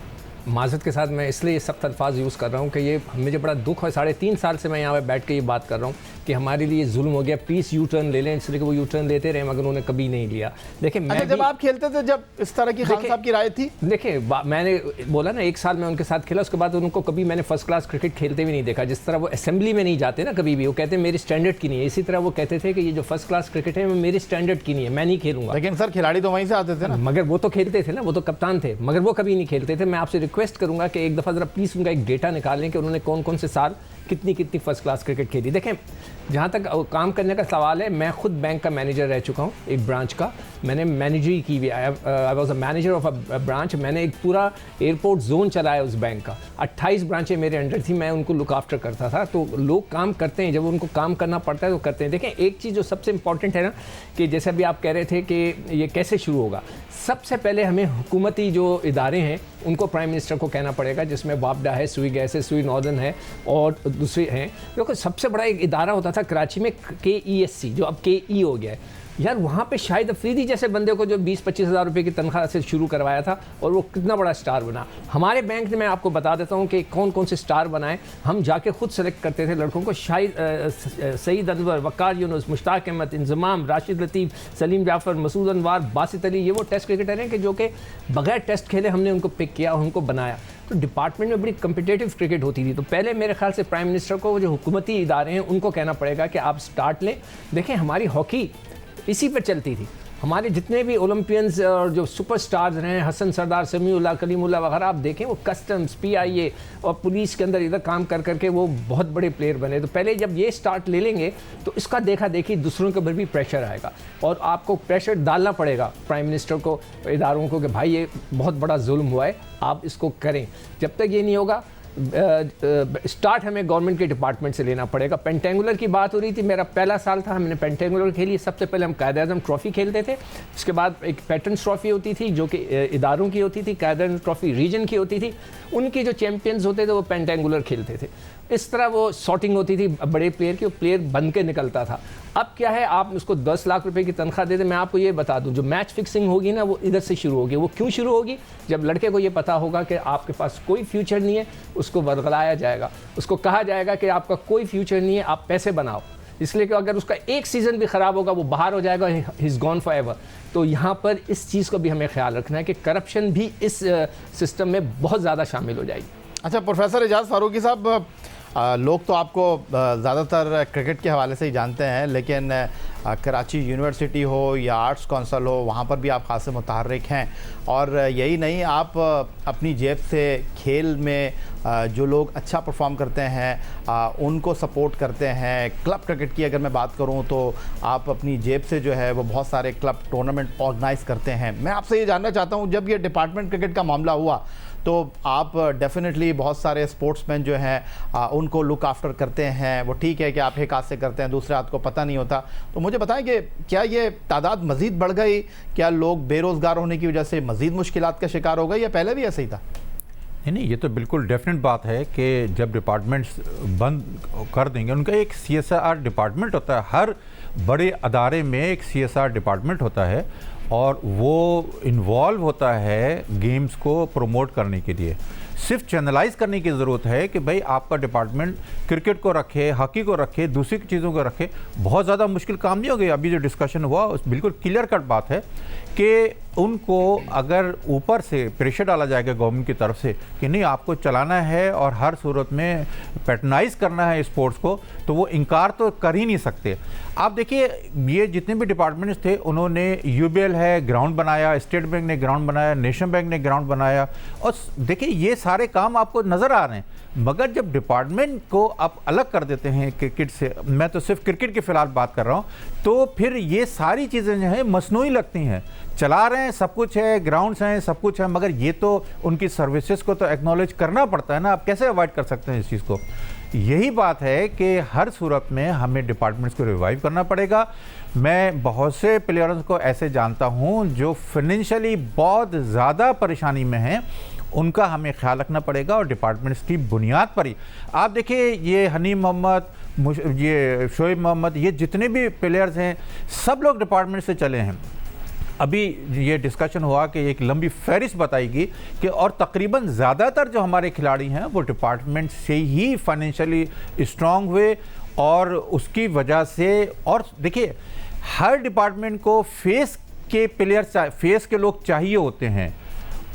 माज़रत के साथ मैं इसलिए सख्त अल्फाज यूज़ कर रहा हूँ कि ये मुझे बड़ा दुख है। 3.5 साल से मैं यहाँ पे बैठ के ये बात कर रहा हूँ कि हमारे लिए जुल्म हो गया, प्लीज़ यू टर्न ले लें, इसलिए कि वो यू टर्न लेते रहे मगर उन्होंने कभी नहीं लिया। देखिए, मैं जब आप खेलते थे, जब इस तरह की खान साहब की राय थी, देखिए मैंने बोला ना 1 साल में उनके साथ खेला, उसके बाद उनको कभी मैंने फर्स्ट क्लास क्रिकेट खेलते भी नहीं देखा। जिस तरह वो असेंबली में नहीं जाते ना कभी भी, वो कहते हैं मेरे स्टैंडर्ड की नहीं है, इसी तरह वो कहते थे कि ये जो फर्स्ट क्लास क्रिकेट है वो मेरे स्टैंडर्ड की नहीं है, मैं नहीं खेलूंगा। लेकिन सर खिलाड़ी तो वहीं से आते थे ना। मगर वो तो खेलते थे ना, वो तो कप्तान थे, मगर वो कभी नहीं खेलते थे। मैं आपसे रिक्वेस्ट करूंगा कि एक दफ़ा ज़रा प्लीज़ उनका एक डेटा निकालें कि उन्होंने कौन कौन से साल कितनी फर्स्ट क्लास क्रिकेट खेली। देखें, जहाँ तक काम करने का सवाल है, मैं खुद बैंक का मैनेजर रह चुका हूँ, एक ब्रांच का। मैंने मैनेजरी की हुई, I was a manager of a branch. मैंने एक पूरा एयरपोर्ट जोन चलाया उस बैंक का। 28 ब्रांचें मेरे अंडर थी, मैं उनको लुक आफ्टर करता था। तो लोग काम करते हैं, जब उनको काम करना पड़ता है तो करते हैं। देखें, एक चीज़ जो सबसे इंपॉर्टेंट है ना, कि जैसे अभी आप कह रहे थे कि ये कैसे शुरू होगा, सबसे पहले हमें हुकूमती जो इदारे हैं उनको प्राइम मिनिस्टर को कहना पड़ेगा, जिसमें वापडा है, सुई गैस है, सुई नॉर्दर्न है और दूसरे हैं। देखो, सबसे बड़ा एक इदारा होता था कराची में, KESC, जो अब KE हो गया है। यार, वहाँ पे शाहिद अफरीदी जैसे बंदे को जो 20-25 हज़ार रुपये की तनख्वाह से शुरू करवाया था, और वो कितना बड़ा स्टार बना। हमारे बैंक ने, मैं आपको बता देता हूँ कि कौन कौन से स्टार बनाए। हम जाके खुद सेलेक्ट करते थे लड़कों को। शाहिद सईद अनवर, वक़ार यूनुस, मुश्ताक अहमद, इंज़माम, राशिद लतीफ़, सलीम जाफ़र, मसूद अनवार, बासित अली, ये वो टेस्ट क्रिकेटर हैं कि जो कि बगैर टेस्ट खेले हमने उनको पिक किया और उनको बनाया। तो डिपार्टमेंट में बड़ी कम्पिटेटिव क्रिकेट होती थी। तो पहले मेरे ख्याल से प्राइम मिनिस्टर को, वो जो हुकूमती इदारे हैं उनको कहना पड़ेगा कि आप स्टार्ट लें। देखें, हमारी हॉकी इसी पर चलती थी। हमारे जितने भी ओलंपियंस और जो सुपरस्टार्स रहे, हसन सरदार, समीउल्लाह, कलीमुल्लाह वगैरह, आप देखें वो कस्टम्स, PIA और पुलिस के अंदर इधर काम कर करके वो बहुत बड़े प्लेयर बने। तो पहले जब ये स्टार्ट ले लेंगे तो इसका देखा देखी दूसरों के ऊपर भी प्रेशर आएगा, और आपको प्रेशर डालना पड़ेगा प्राइम मिनिस्टर को, इदारों को, कि भाई ये बहुत बड़ा जुल्म हुआ है, आप इसको करें। जब तक ये नहीं होगा, स्टार्ट हमें गवर्नमेंट के डिपार्टमेंट से लेना पड़ेगा। पेंटेंगुलर की बात हो रही थी, मेरा पहला साल था, हमने पेंटेंगुलर खेली। सबसे पहले हम कायद-ए-आज़म ट्रॉफ़ी खेलते थे, उसके बाद एक पैटर्न्स ट्रॉफ़ी होती थी जो कि इदारों की होती थी, कायद-ए-आज़म ट्रॉफ़ी रीजन की होती थी, उनके जो चैम्पियंस होते थे वो पेंटेंगुलर खेलते थे। इस तरह वो सॉर्टिंग होती थी बड़े प्लेयर की, वो प्लेयर बन के निकलता था। अब क्या है, आप उसको 10 लाख रुपए की तनख्वाह दे दें। मैं आपको ये बता दूं, जो मैच फिक्सिंग होगी ना, वो इधर से शुरू होगी। वो क्यों शुरू होगी? जब लड़के को ये पता होगा कि आपके पास कोई फ्यूचर नहीं है, उसको बरगलाया जाएगा, उसको कहा जाएगा कि आपका कोई फ्यूचर नहीं है, आप पैसे बनाओ। इसलिए कि अगर उसका एक सीज़न भी ख़राब होगा, वो बाहर हो जाएगा, he is gone for ever. तो यहाँ पर इस चीज़ को भी हमें ख्याल रखना है कि करप्शन भी इस सिस्टम में बहुत ज़्यादा शामिल हो जाएगी। अच्छा, प्रोफेसर एजाज फारूकी साहब, लोग तो आपको ज़्यादातर क्रिकेट के हवाले से ही जानते हैं, लेकिन कराची यूनिवर्सिटी हो या आर्ट्स काउंसिल हो, वहाँ पर भी आप खासे मुतहर्रिक हैं। और यही नहीं, आप अपनी जेब से खेल में जो लोग अच्छा परफॉर्म करते हैं उनको सपोर्ट करते हैं। क्लब क्रिकेट की अगर मैं बात करूँ तो आप अपनी जेब से जो है वो बहुत सारे क्लब टूर्नामेंट ऑर्गेनाइज़ करते हैं। मैं आपसे ये जानना चाहता हूँ, जब ये डिपार्टमेंट क्रिकेट का मामला हुआ तो आप डेफिनेटली बहुत सारे स्पोर्ट्समैन जो हैं उनको लुक आफ्टर करते हैं। वो ठीक है कि आप एक हाथ से करते हैं, दूसरे हाथ को पता नहीं होता। तो मुझे बताएं कि क्या ये तादाद मज़ीद बढ़ गई? क्या लोग बेरोज़गार होने की वजह से मज़ीद मुश्किलात का शिकार हो गए, या पहले भी ऐसे ही था? नहीं, ये तो बिल्कुल डेफिनेट बात है कि जब डिपार्टमेंट्स बंद कर देंगे, उनका एक CSR डिपार्टमेंट होता है। हर बड़े अदारे में एक CSR डिपार्टमेंट होता है और वो इन्वॉल्व होता है गेम्स को प्रमोट करने के लिए। सिर्फ चैनलाइज करने की ज़रूरत है कि भाई आपका डिपार्टमेंट क्रिकेट को रखे, हॉकी को रखे, दूसरी चीज़ों को रखे। बहुत ज़्यादा मुश्किल काम नहीं हो गया। अभी जो डिस्कशन हुआ उस बिल्कुल क्लियर कट बात है कि उनको अगर ऊपर से प्रेशर डाला जाएगा गवर्नमेंट की तरफ से कि नहीं आपको चलाना है और हर सूरत में पैटर्नाइज करना है स्पोर्ट्स को, तो वो इनकार तो कर ही नहीं सकते। आप देखिए, ये जितने भी डिपार्टमेंट्स थे उन्होंने UBL है ग्राउंड बनाया, स्टेट बैंक ने ग्राउंड बनाया, नेशनल बैंक ने ग्राउंड बनाया, और देखिए ये सारे काम आपको नज़र आ रहे हैं। मगर जब डिपार्टमेंट को आप अलग कर देते हैं क्रिकेट से, मैं तो सिर्फ क्रिकेट की फ़िलहाल बात कर रहा हूँ, तो फिर ये सारी चीज़ें जो हैं मसनूई लगती हैं। चला रहे हैं, सब कुछ है, ग्राउंड्स हैं, सब कुछ है, मगर ये तो उनकी सर्विसेज को तो एक्नॉलेज करना पड़ता है ना। आप कैसे अवॉइड कर सकते हैं इस चीज़ को? यही बात है कि हर सूरत में हमें डिपार्टमेंट्स को रिवाइव करना पड़ेगा। मैं बहुत से प्लेयर्स को ऐसे जानता हूँ जो फाइनेंशियली बहुत ज़्यादा परेशानी में हैं, उनका हमें ख्याल रखना पड़ेगा। और डिपार्टमेंट्स की बुनियाद पर ही आप देखिए, ये हनीम मोहम्मद, ये शोएब मोहम्मद, ये जितने भी प्लेयर्स हैं सब लोग डिपार्टमेंट से चले हैं। अभी ये डिस्कशन हुआ कि एक लंबी फहरिस्त बताएगी कि और तकरीबन ज़्यादातर जो हमारे खिलाड़ी हैं वो डिपार्टमेंट से ही फाइनेंशियली स्ट्रांग हुए, और उसकी वजह से। और देखिए, हर डिपार्टमेंट को फेस के प्लेयर्स, फेस के लोग चाहिए होते हैं,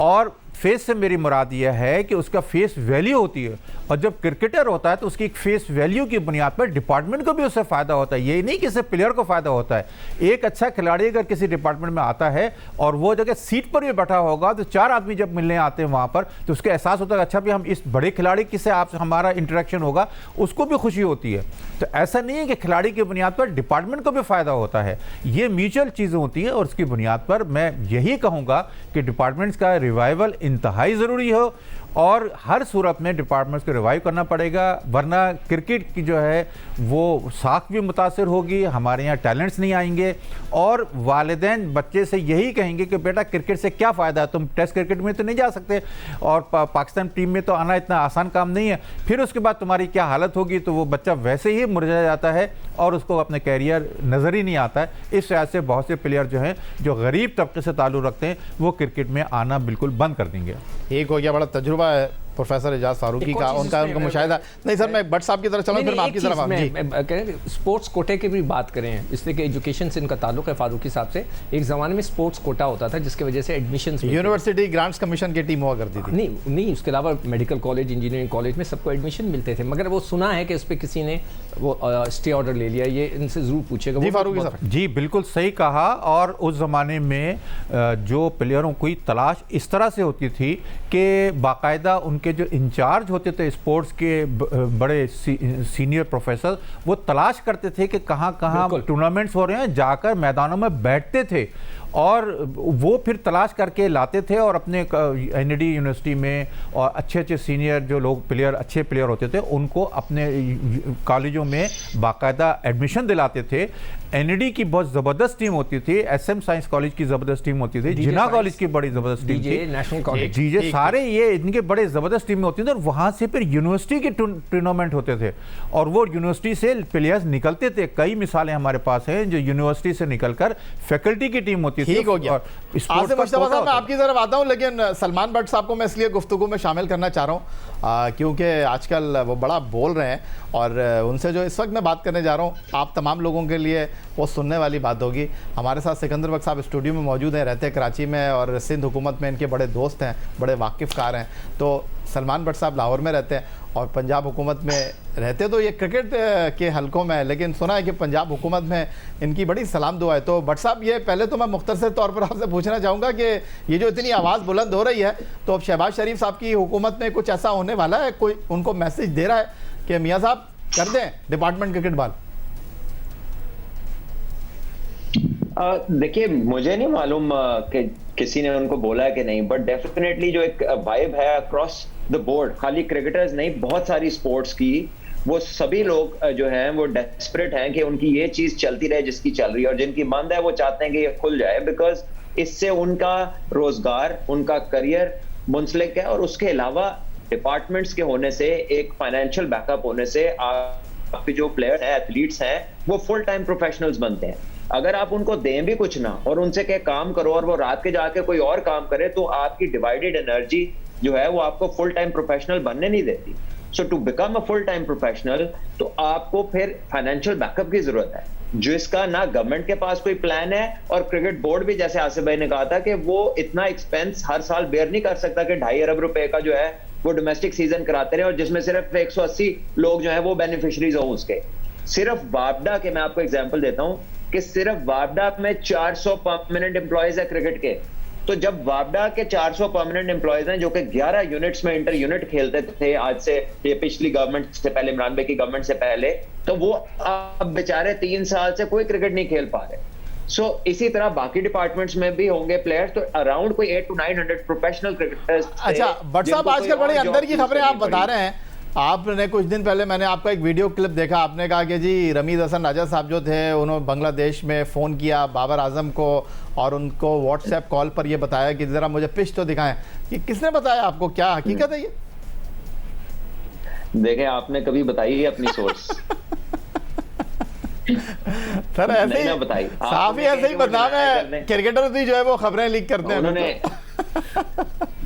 और फेस से मेरी मुराद यह है कि उसका फेस वैल्यू होती है, और जब क्रिकेटर होता है तो उसकी एक फेस वैल्यू की बुनियाद पर डिपार्टमेंट को भी उससे फ़ायदा होता है। ये नहीं कि सिर्फ प्लेयर को फ़ायदा होता है। एक अच्छा खिलाड़ी अगर किसी डिपार्टमेंट में आता है और वो जगह सीट पर भी बैठा होगा तो 4 आदमी जब मिलने आते हैं वहाँ पर तो उसका एहसास होता है अच्छा भी हम इस बड़े खिलाड़ी किससे आप हमारा इंटरेक्शन होगा, उसको भी खुशी होती है। तो ऐसा नहीं है कि खिलाड़ी की बुनियाद पर डिपार्टमेंट को भी फ़ायदा होता है, ये म्यूचुअल चीज़ें होती हैं। और उसकी बुनियाद पर मैं यही कहूँगा कि डिपार्टमेंट्स का रिवाइवल इंतहाई ज़रूरी हो और हर सूरत में डिपार्टमेंट्स को रिवाइव करना पड़ेगा, वरना क्रिकेट की जो है वो साख भी मुतासर होगी, हमारे यहाँ टैलेंट्स नहीं आएंगे और वालिदैन बच्चे से यही कहेंगे कि बेटा क्रिकेट से क्या फ़ायदा है, तुम टेस्ट क्रिकेट में तो नहीं जा सकते और पाकिस्तान टीम में तो आना इतना आसान काम नहीं है। फिर उसके बाद तुम्हारी क्या हालत होगी, तो वो बच्चा वैसे ही मुरझा जाता है और उसको अपने कैरियर नज़र ही नहीं आता है। इस वजह से बहुत से प्लेयर जो हैं जो गरीब तबके से ताल्लुक़ रखते हैं वो क्रिकेट में आना बिल्कुल बंद कर देंगे। एक हो गया बड़ा तजुर्बा है प्रोफेसर एजाज फारूकी का, उनका मुशाहिदा। नहीं सर, मैं भट्ट साहब की तरफ चलूं, फिर मैं आपकी तरफ। स्पोर्ट्स कोटे की भी बात करें, इसलिए कि एजुकेशन से इनका ताल्लुक है फारूकी साहब से। एक ज़माने में स्पोर्ट्स कोटा होता था जिसकी वजह से एडमिशन यूनिवर्सिटी ग्रांट्स कमीशन की टीम हुआ करती थी। नहीं, उसके अलावा मेडिकल कॉलेज, इंजीनियरिंग कॉलेज में सबको एडमिशन मिलते थे, मगर वो सुना है कि उस पर किसी ने वो स्टे ऑर्डर ले लिया। ये इनसे ज़रूर पूछेगा जी फारूकी साहब। जी बिल्कुल सही कहा। और उस ज़माने में जो प्लेयरों की तलाश इस तरह से होती थी कि बाकायदा उनके जो इंचार्ज होते थे स्पोर्ट्स के बड़े सीनियर प्रोफेसर, वो तलाश करते थे कि कहाँ कहाँ टूर्नामेंट्स हो रहे हैं, जाकर मैदानों में बैठते थे और वो फिर तलाश करके लाते थे और अपने एनडी यूनिवर्सिटी में और अच्छे अच्छे सीनियर जो लोग प्लेयर अच्छे प्लेयर होते थे उनको अपने कॉलेजों में बाकायदा एडमिशन दिलाते थे। एनडी की बहुत ज़बरदस्त टीम होती थी, एसएम साइंस कॉलेज की ज़बरदस्त टीम होती थी, जिन्ना कॉलेज की बड़ी ज़बरदस्त टीम थी, नेशनल कॉलेज, जीजे, सारे ये इनके बड़े ज़बरदस्त टीमें होती थी। और वहाँ से फिर यूनिवर्सिटी के टूर्नामेंट होते थे और वो यूनिवर्सिटी से प्लेयर्स निकलते थे। कई मिसालें हमारे पास हैं जो यूनिवर्सिटी से निकलकर फैकल्टी की टीम होती थी। ठीक हो गया। आसिफ मुश्तफा साहब, मैं आपकी तरफ आता हूं, लेकिन सलमान भट्ट साहब को मैं इसलिए गुफ्तगू में शामिल करना चाह रहा हूं क्योंकि आजकल वो बड़ा बोल रहे हैं और उनसे जो इस वक्त मैं बात करने जा रहा हूं आप तमाम लोगों के लिए वो सुनने वाली बात होगी। हमारे साथ सिकंदर बख्श साहब स्टूडियो में मौजूद हैं, रहते हैं कराची में और सिंध हुकूमत में इनके बड़े दोस्त हैं, बड़े वाकिफ़कार हैं। तो सलमान भट्ट साहब लाहौर में रहते हैं और पंजाब हुकूमत में रहते तो ये क्रिकेट के हलकों में, लेकिन सुना है कि पंजाब हुकूमत में इनकी बड़ी सलाम दुआ है। तो भट्ट साहब, ये पहले तो मैं मुख्तसर तौर पर आपसे पूछना चाहूँगा कि ये जो इतनी आवाज़ बुलंद हो रही है, तो अब शहबाज शरीफ साहब की हुकूमत में कुछ ऐसा होने वाला है, कोई उनको मैसेज दे रहा है कि मियाँ साहब कर दें डिपार्टमेंट क्रिकेट बॉल? देखिए, मुझे नहीं मालूम कि किसी ने उनको बोला है कि नहीं, बट डेफिनेटली जो एक वाइब है अक्रॉस द बोर्ड, खाली क्रिकेटर्स नहीं, बहुत सारी स्पोर्ट्स की, वो सभी लोग जो हैं वो डेस्परेट हैं कि उनकी ये चीज चलती रहे जिसकी चल रही है, और जिनकी बंद है वो चाहते हैं कि ये खुल जाए, बिकॉज इससे उनका रोजगार, उनका करियर मुंसलिक है। और उसके अलावा डिपार्टमेंट्स के होने से, एक फाइनेंशियल बैकअप होने से आपके जो प्लेयर हैं, एथलीट्स हैं, वो फुल टाइम प्रोफेशनल्स बनते हैं। अगर आप उनको दें भी कुछ ना और उनसे कहे काम करो और वो रात के जाके कोई और काम करे, तो आपकी डिवाइडेड एनर्जी जो है वो आपको फुल टाइम प्रोफेशनल बनने नहीं देती। So to become a full time professional, तो आपको फिर फाइनेंशियल बैकअप की जरूरत है, जिसका ना गवर्नमेंट के पास कोई प्लान है, और क्रिकेट बोर्ड भी, जैसे आसिफ भाई ने कहा था, कि वो इतना एक्सपेंस हर साल बेयर नहीं कर सकता कि 2.5 अरब रुपए का जो है वो डोमेस्टिक सीजन कराते रहे और जिसमें सिर्फ 180 लोग जो है वो बेनिफिशरीज हो उसके। सिर्फ वापडा के, मैं आपको एग्जांपल देता हूं कि सिर्फ वापडा में 400 परमानेंट एम्प्लॉयज है क्रिकेट के। तो जब वापडा के 400 परमानेंट एम्प्लॉयज हैं जो कि 11 यूनिट्स में इंटर यूनिट खेलते थे आज से, ये पिछली गवर्नमेंट से पहले, इमरान भाई की गवर्नमेंट से पहले, तो वो अब बेचारे 3 साल से कोई क्रिकेट नहीं खेल पा रहे। सो इसी तरह बाकी डिपार्टमेंट्स में भी होंगे प्लेयर्स, तो अराउंड कोई 800 to 900 प्रोफेशनल क्रिकेटर्स। अच्छा भट्ट साहब, आजकल बड़े अंदर की खबरें आप बता रहे हैं। आपने कुछ दिन पहले मैंने आपका एक वीडियो क्लिप देखा, आपने कहा कि जी रमीज हसन राजा साहब जो थे उन्होंने बांग्लादेश में फ़ोन किया बाबर आजम को और उनको व्हाट्सएप कॉल पर ये बताया कि ज़रा मुझे पिच तो दिखाएं। ये किसने बताया आपको, क्या हकीकत है ये? देखें, आपने कभी बताई है अपनी सोर्स? सर ऐसे ही बताई, साफ ही ऐसे ही बदनाम है, क्रिकेटर भी जो है वो खबरें लीक करते हैं उन्होंने।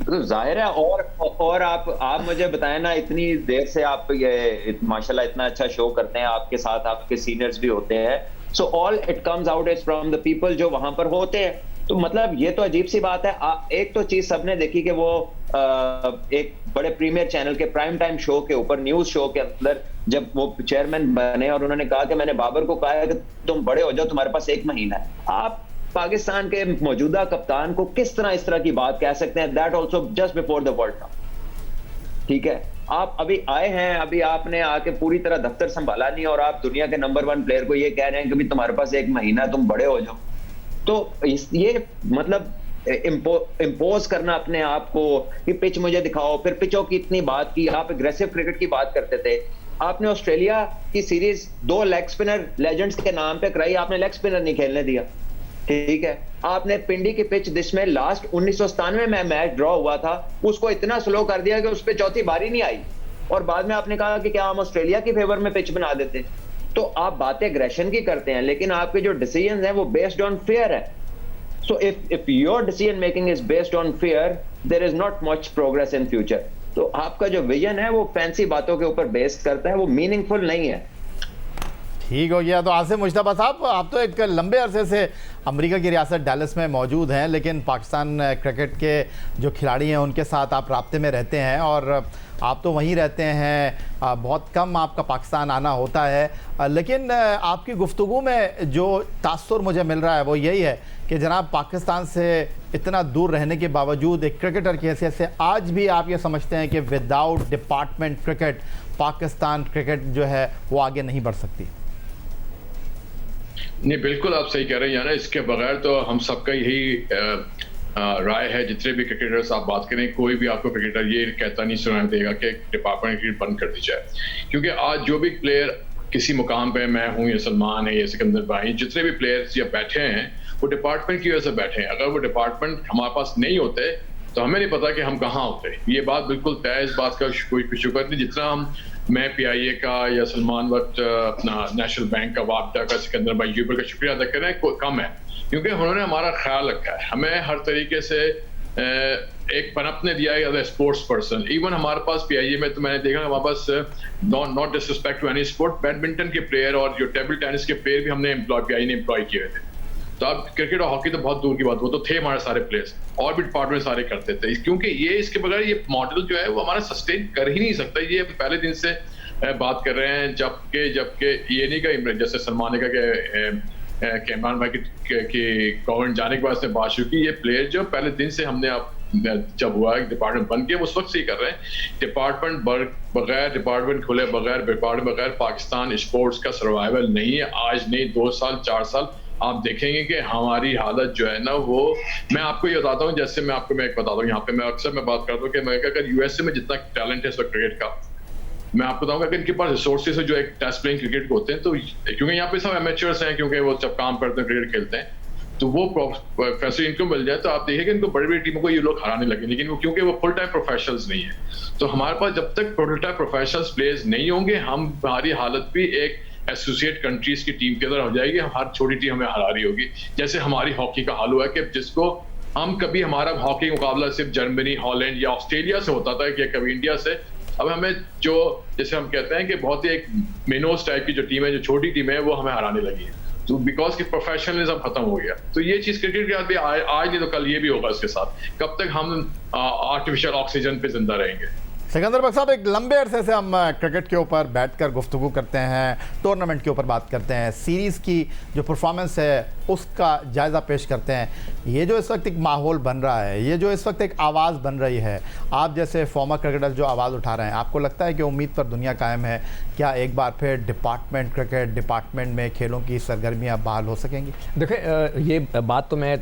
तो जाहिर है। और आप मुझे बताएं ना, इतनी देर से आप ये माशाल्लाह इतना अच्छा शो करते हैं, आपके साथ आपके सीनियर्स भी होते हैं, so all it comes out is from the people जो वहां पर होते हैं। तो मतलब ये तो अजीब सी बात है। एक तो चीज सबने देखी कि वो एक बड़े प्रीमियर चैनल के प्राइम टाइम शो के ऊपर, न्यूज शो के अंदर, जब वो चेयरमैन बने और उन्होंने कहा कि मैंने बाबर को कहा है कि तुम बड़े हो जाओ, तुम्हारे पास 1 महीना है। आप पाकिस्तान के मौजूदा कप्तान को किस तरह इस तरह की बात कह सकते हैं? That also just before the world cup. ठीक है, आप अभी आए हैं, अभी आपने आके पूरी तरह दफ्तर संभाला नहीं और आप दुनिया के नंबर 1 प्लेयर को ये कह रहे हैं कि भी तुम्हारे पास 1 महीना, तुम बड़े हो जाओ। तो ये मतलब इम्पोज करना अपने आप को कि पिच मुझे दिखाओ, फिर पिचों की इतनी बात की, आप एग्रेसिव क्रिकेट की बात करते थे। आपने ऑस्ट्रेलिया की सीरीज 2 लेग स्पिनर लेजेंड्स के नाम पे कराई, आपने लेग स्पिनर नहीं खेलने दिया। ठीक है, आपने पिंडी की पिच जिसमें लास्ट 1997 में मैच ड्रॉ हुआ था, उसको इतना स्लो कर दिया कि उस पर चौथी बारी नहीं आई, और बाद में आपने कहा कि क्या हम ऑस्ट्रेलिया की फेवर में पिच बना देते। तो आप बातें एग्रेशन की करते हैं, लेकिन आपके जो डिसीजन हैं वो बेस्ड ऑन फेयर है। So if your decision making is based on fear, there is not much progress in future. तो आपका जो विजन है वो फैंसी बातों के ऊपर बेस्ड करता है, वो मीनिंगफुल नहीं है। ठीक हो गया। तो आसिफ मुश्तबा साहब, आप तो एक लंबे अरसे से अमेरिका की रियासत डैलस में मौजूद हैं, लेकिन पाकिस्तान क्रिकेट के जो खिलाड़ी हैं उनके साथ आप राब्ते में रहते हैं और आप तो वहीं रहते हैं, बहुत कम आपका पाकिस्तान आना होता है, लेकिन आपकी गुफ्तगू में जो तासुर मुझे मिल रहा है वो यही है कि जनाब पाकिस्तान से इतना दूर रहने के बावजूद एक क्रिकेटर की हैसियत से आज भी आप ये समझते हैं कि without department cricket Pakistan cricket जो है वो आगे नहीं बढ़ सकती? नहीं, बिल्कुल आप सही कह रहे हैं याना, इसके बगैर तो हम सबका यही राय है। जितने भी क्रिकेटर्स आप बात करें, कोई भी आपको क्रिकेटर ये कहता नहीं सुनाई देगा कि डिपार्टमेंट क्रिकेट बंद कर दी जाए, क्योंकि आज जो भी प्लेयर किसी मुकाम पे, मैं हूँ या सलमान है या सिकंदर भाई, जितने भी प्लेयर्स या बैठे हैं वो डिपार्टमेंट की वजह से बैठे हैं। अगर वो डिपार्टमेंट हमारे पास नहीं होते तो हमें नहीं पता कि हम कहाँ होते। ये बात बिल्कुल तय, इस बात का कोई शुक्र नहीं। जितना मैं PIA का या सलमान भट्ट अपना नेशनल बैंक का, वापडा का, सिकंदर भाई यूबर का शुक्रिया अदा कर रहे हैं, कम है, क्योंकि उन्होंने हमारा ख्याल रखा है, हमें हर तरीके से एक पनपने दिया है as a sports person. Even हमारे पास PIA में तो मैंने देखा हमारे पास, not disrespect to any sport, badminton के प्लेयर और जो टेबल टेनिस के प्लेयर भी हमने PIA ने एम्प्लॉय किए थे। तो अब क्रिकेट और हॉकी तो बहुत दूर की बात, वो तो थे हमारे सारे प्लेयर्स, और भी डिपार्टमेंट सारे करते थे, क्योंकि ये इसके बगैर ये मॉडल जो है वो हमारा सस्टेन कर ही नहीं सकता। ये पहले दिन से बात कर रहे हैं, जबकि ये नहीं कहा, जैसे सलमान ने कहा कि इमरान भाई की गवर्नमेंट जाने के बाद से बात शुरू की, ये प्लेयर जो पहले दिन से हमने जब हुआ है डिपार्टमेंट बन गया उस वक्त से ही कर रहे हैं। डिपार्टमेंट बगैर, डिपार्टमेंट खुले बगैर, डिपार्टमेंट बगैर पाकिस्तान स्पोर्ट्स का सर्वाइवल नहीं है। आज नहीं, 2 साल 4 साल आप देखेंगे कि हमारी हालत जो है ना, वो मैं आपको ये बताता हूँ, जैसे मैं आपको एक बताता हूँ, यहाँ पे मैं अक्सर बात करता हूँ कि मैं अगर USA में जितना टैलेंट है इस वक्त क्रिकेट का, मैं आपको बताऊंगा कि इनके पास रिसोर्सेज है जो एक टेस्ट प्लेइंग क्रिकेट को होते हैं, तो क्योंकि यहाँ पे सब एमेचर्स हैं, क्योंकि वो जब काम करते हैं क्रिकेट खेलते हैं, तो वो फैसिलिटी इनको मिल जाए तो आप देखिए कि इनको बड़ी बड़ी टीमों को ये लोग हराने लगे, लेकिन वो क्योंकि वो फुल टाइम प्रोफेशनल्स नहीं है। तो हमारे पास जब तक फुल टाइम प्रोफेशनल्स प्लेयर्स नहीं होंगे, हमारी हालत भी एक एसोसिएट कंट्रीज की टीम के अंदर हो जाएगी, हर छोटी टीम हमें हरा रही होगी। जैसे हमारी हॉकी का हाल हुआ है कि जिसको हम कभी, हमारा हॉकी मुकाबला सिर्फ जर्मनी, हॉलैंड या ऑस्ट्रेलिया से होता था कि कभी इंडिया से, अब हमें जो जैसे हम कहते हैं कि बहुत ही एक मिनोस टाइप की जो टीम है, जो छोटी टीम है, वो हमें हराने लगी है, तो बिकॉज की प्रोफेशनलिज्म खत्म हो गया। तो ये चीज क्रिकेट के साथ भी आज नहीं तो कल ये भी होगा इसके साथ। कब तक हम आर्टिफिशियल ऑक्सीजन पे जिंदा रहेंगे? सिकंदर बख्श साहब, एक लंबे अरसे से हम क्रिकेट के ऊपर बैठकर गुफ्तगू करते हैं, टूर्नामेंट के ऊपर बात करते हैं, सीरीज़ की जो परफॉर्मेंस है उसका जायज़ा पेश करते हैं। ये जो इस वक्त एक माहौल बन रहा है, ये जो इस वक्त एक आवाज़ बन रही है, आप जैसे फॉर्मर क्रिकेटर्स जो आवाज़ उठा रहे हैं, आपको लगता है कि उम्मीद पर दुनिया कायम है? क्या एक बार फिर डिपार्टमेंट में खेलों की सरगर्मियाँ बहाल हो सकेंगी? देखिए, ये बात तो मैं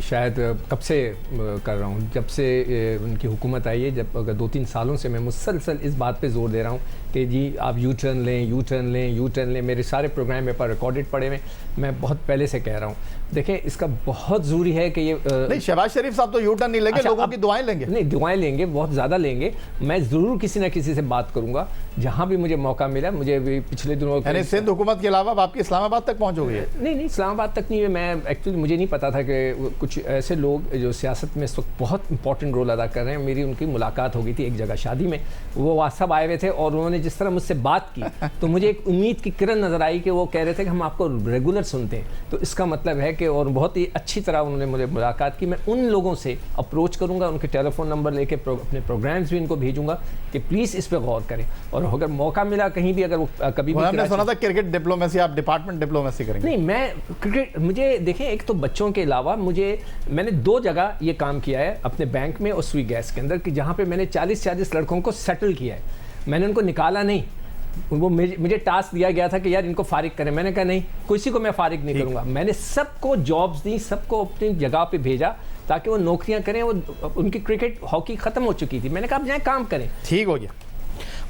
शायद कब से कर रहा हूँ, जब से उनकी हुकूमत आई है, जब 2-3 सालों से मैं मुसलसल इस बात पे जोर दे रहा हूँ कि जी आप यू टर्न लें। मेरे सारे प्रोग्राम मेरे पास रिकॉर्डेड पड़े हुए, मैं बहुत पहले से कह रहा हूँ। देखें, इसका बहुत ज़रूरी है कि ये नहीं, शहबाज शरीफ साहब तो यू टर्न नहीं लेंगे, लोगों की दुआएं लेंगे। नहीं, दुआएं लेंगे, बहुत ज़्यादा लेंगे। मैं ज़रूर किसी ना किसी से बात करूँगा, जहाँ भी मुझे मौका मिला। मुझे भी पिछले दिनों सिंध हुकूमत के अलावा आपकी इस्लामाबाद तक पहुँच हो गई है? नहीं, इस्लामाबाद तक नहीं है। मैं एक्चुअली मुझे नहीं पता था कि कुछ ऐसे लोग जो सियासत में इस वक्त बहुत इंपॉर्टेंट रोल अदा कर रहे हैं। मेरी उनकी मुलाकात हो गई थी एक जगह शादी में, वो सब आए हुए थे और उन्होंने जिस तरह मुझसे बात की तो मुझे एक उम्मीद की किरण नज़र आई कि वो कह रहे थे कि हम आपको रेगुलर सुनते हैं। तो इसका मतलब है कि, और बहुत ही अच्छी तरह उन्होंने मुझे मुलाकात की, मैं उन लोगों से अप्रोच करूंगा, उनके टेलीफोन नंबर लेके अपने प्रोग्राम्स भी इनको भेजूंगा कि प्लीज़ इस पर गौर करें, और अगर मौका मिला कहीं भी, अगर वो कभी भी हमने सुना था क्रिकेट डिप्लोमेसी, आप डिपार्टमेंट डिप्लोमेसी करेंगे? नहीं, मैं क्रिकेट, मुझे देखें, एक तो बच्चों के अलावा मैंने 2 जगह ये काम किया है, अपने बैंक में और सुई गैस के अंदर, कि जहाँ पे मैंने 40 लड़कों को सेटल किया है। मैंने उनको निकाला नहीं, वो मुझे टास्क दिया गया था कि यार इनको फारिग करें, मैंने कहा नहीं, किसी को मैं फारिग नहीं करूंगा। मैंने सबको जॉब्स दी, सबको अपनी जगह पे भेजा ताकि वो नौकरियां करें। वो उनकी क्रिकेट हॉकी खत्म हो चुकी थी, मैंने कहा आप जाएं काम करें। ठीक हो गया,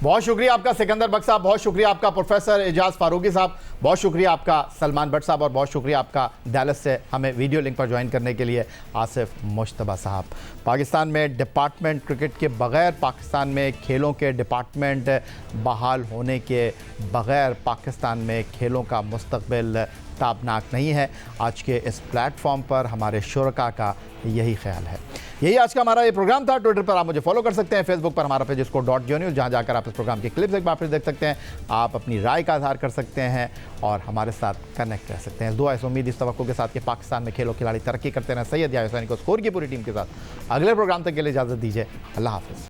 बहुत शुक्रिया आपका सिकंदर बख्श साहब, बहुत शुक्रिया आपका प्रोफेसर एजाज फारूकी साहब, बहुत शुक्रिया आपका सलमान भट्ट साहब, और बहुत शुक्रिया आपका डैलस से हमें वीडियो लिंक पर ज्वाइन करने के लिए आसिफ मुश्तबा साहब। पाकिस्तान में डिपार्टमेंट क्रिकेट के बगैर, पाकिस्तान में खेलों के डिपार्टमेंट बहाल होने के बगैर पाकिस्तान में खेलों का मुस्तकबिल ताबनाक नहीं है। आज के इस प्लेटफॉर्म पर हमारे शुरका का यही ख्याल है। यही आज का हमारा ये प्रोग्राम था। ट्विटर पर आप मुझे फॉलो कर सकते हैं, फेसबुक पर हमारा पेज @JioNews, जहाँ जाकर आप इस प्रोग्राम की क्लिप्स एक बार फिर देख सकते हैं, आप अपनी राय का इजहार कर सकते हैं और हमारे साथ कनेक्ट रह सकते हैं। दुआ इस उम्मीद, इस तवक्को के साथ कि पाकिस्तान में खेलों खिलाड़ी तरक्की करते रहें। सैयद या हुसैन को स्कोर की पूरी टीम के साथ अगले प्रोग्राम तक के लिए इजाज़त दीजिए। अल्लाह हाफ़िज़।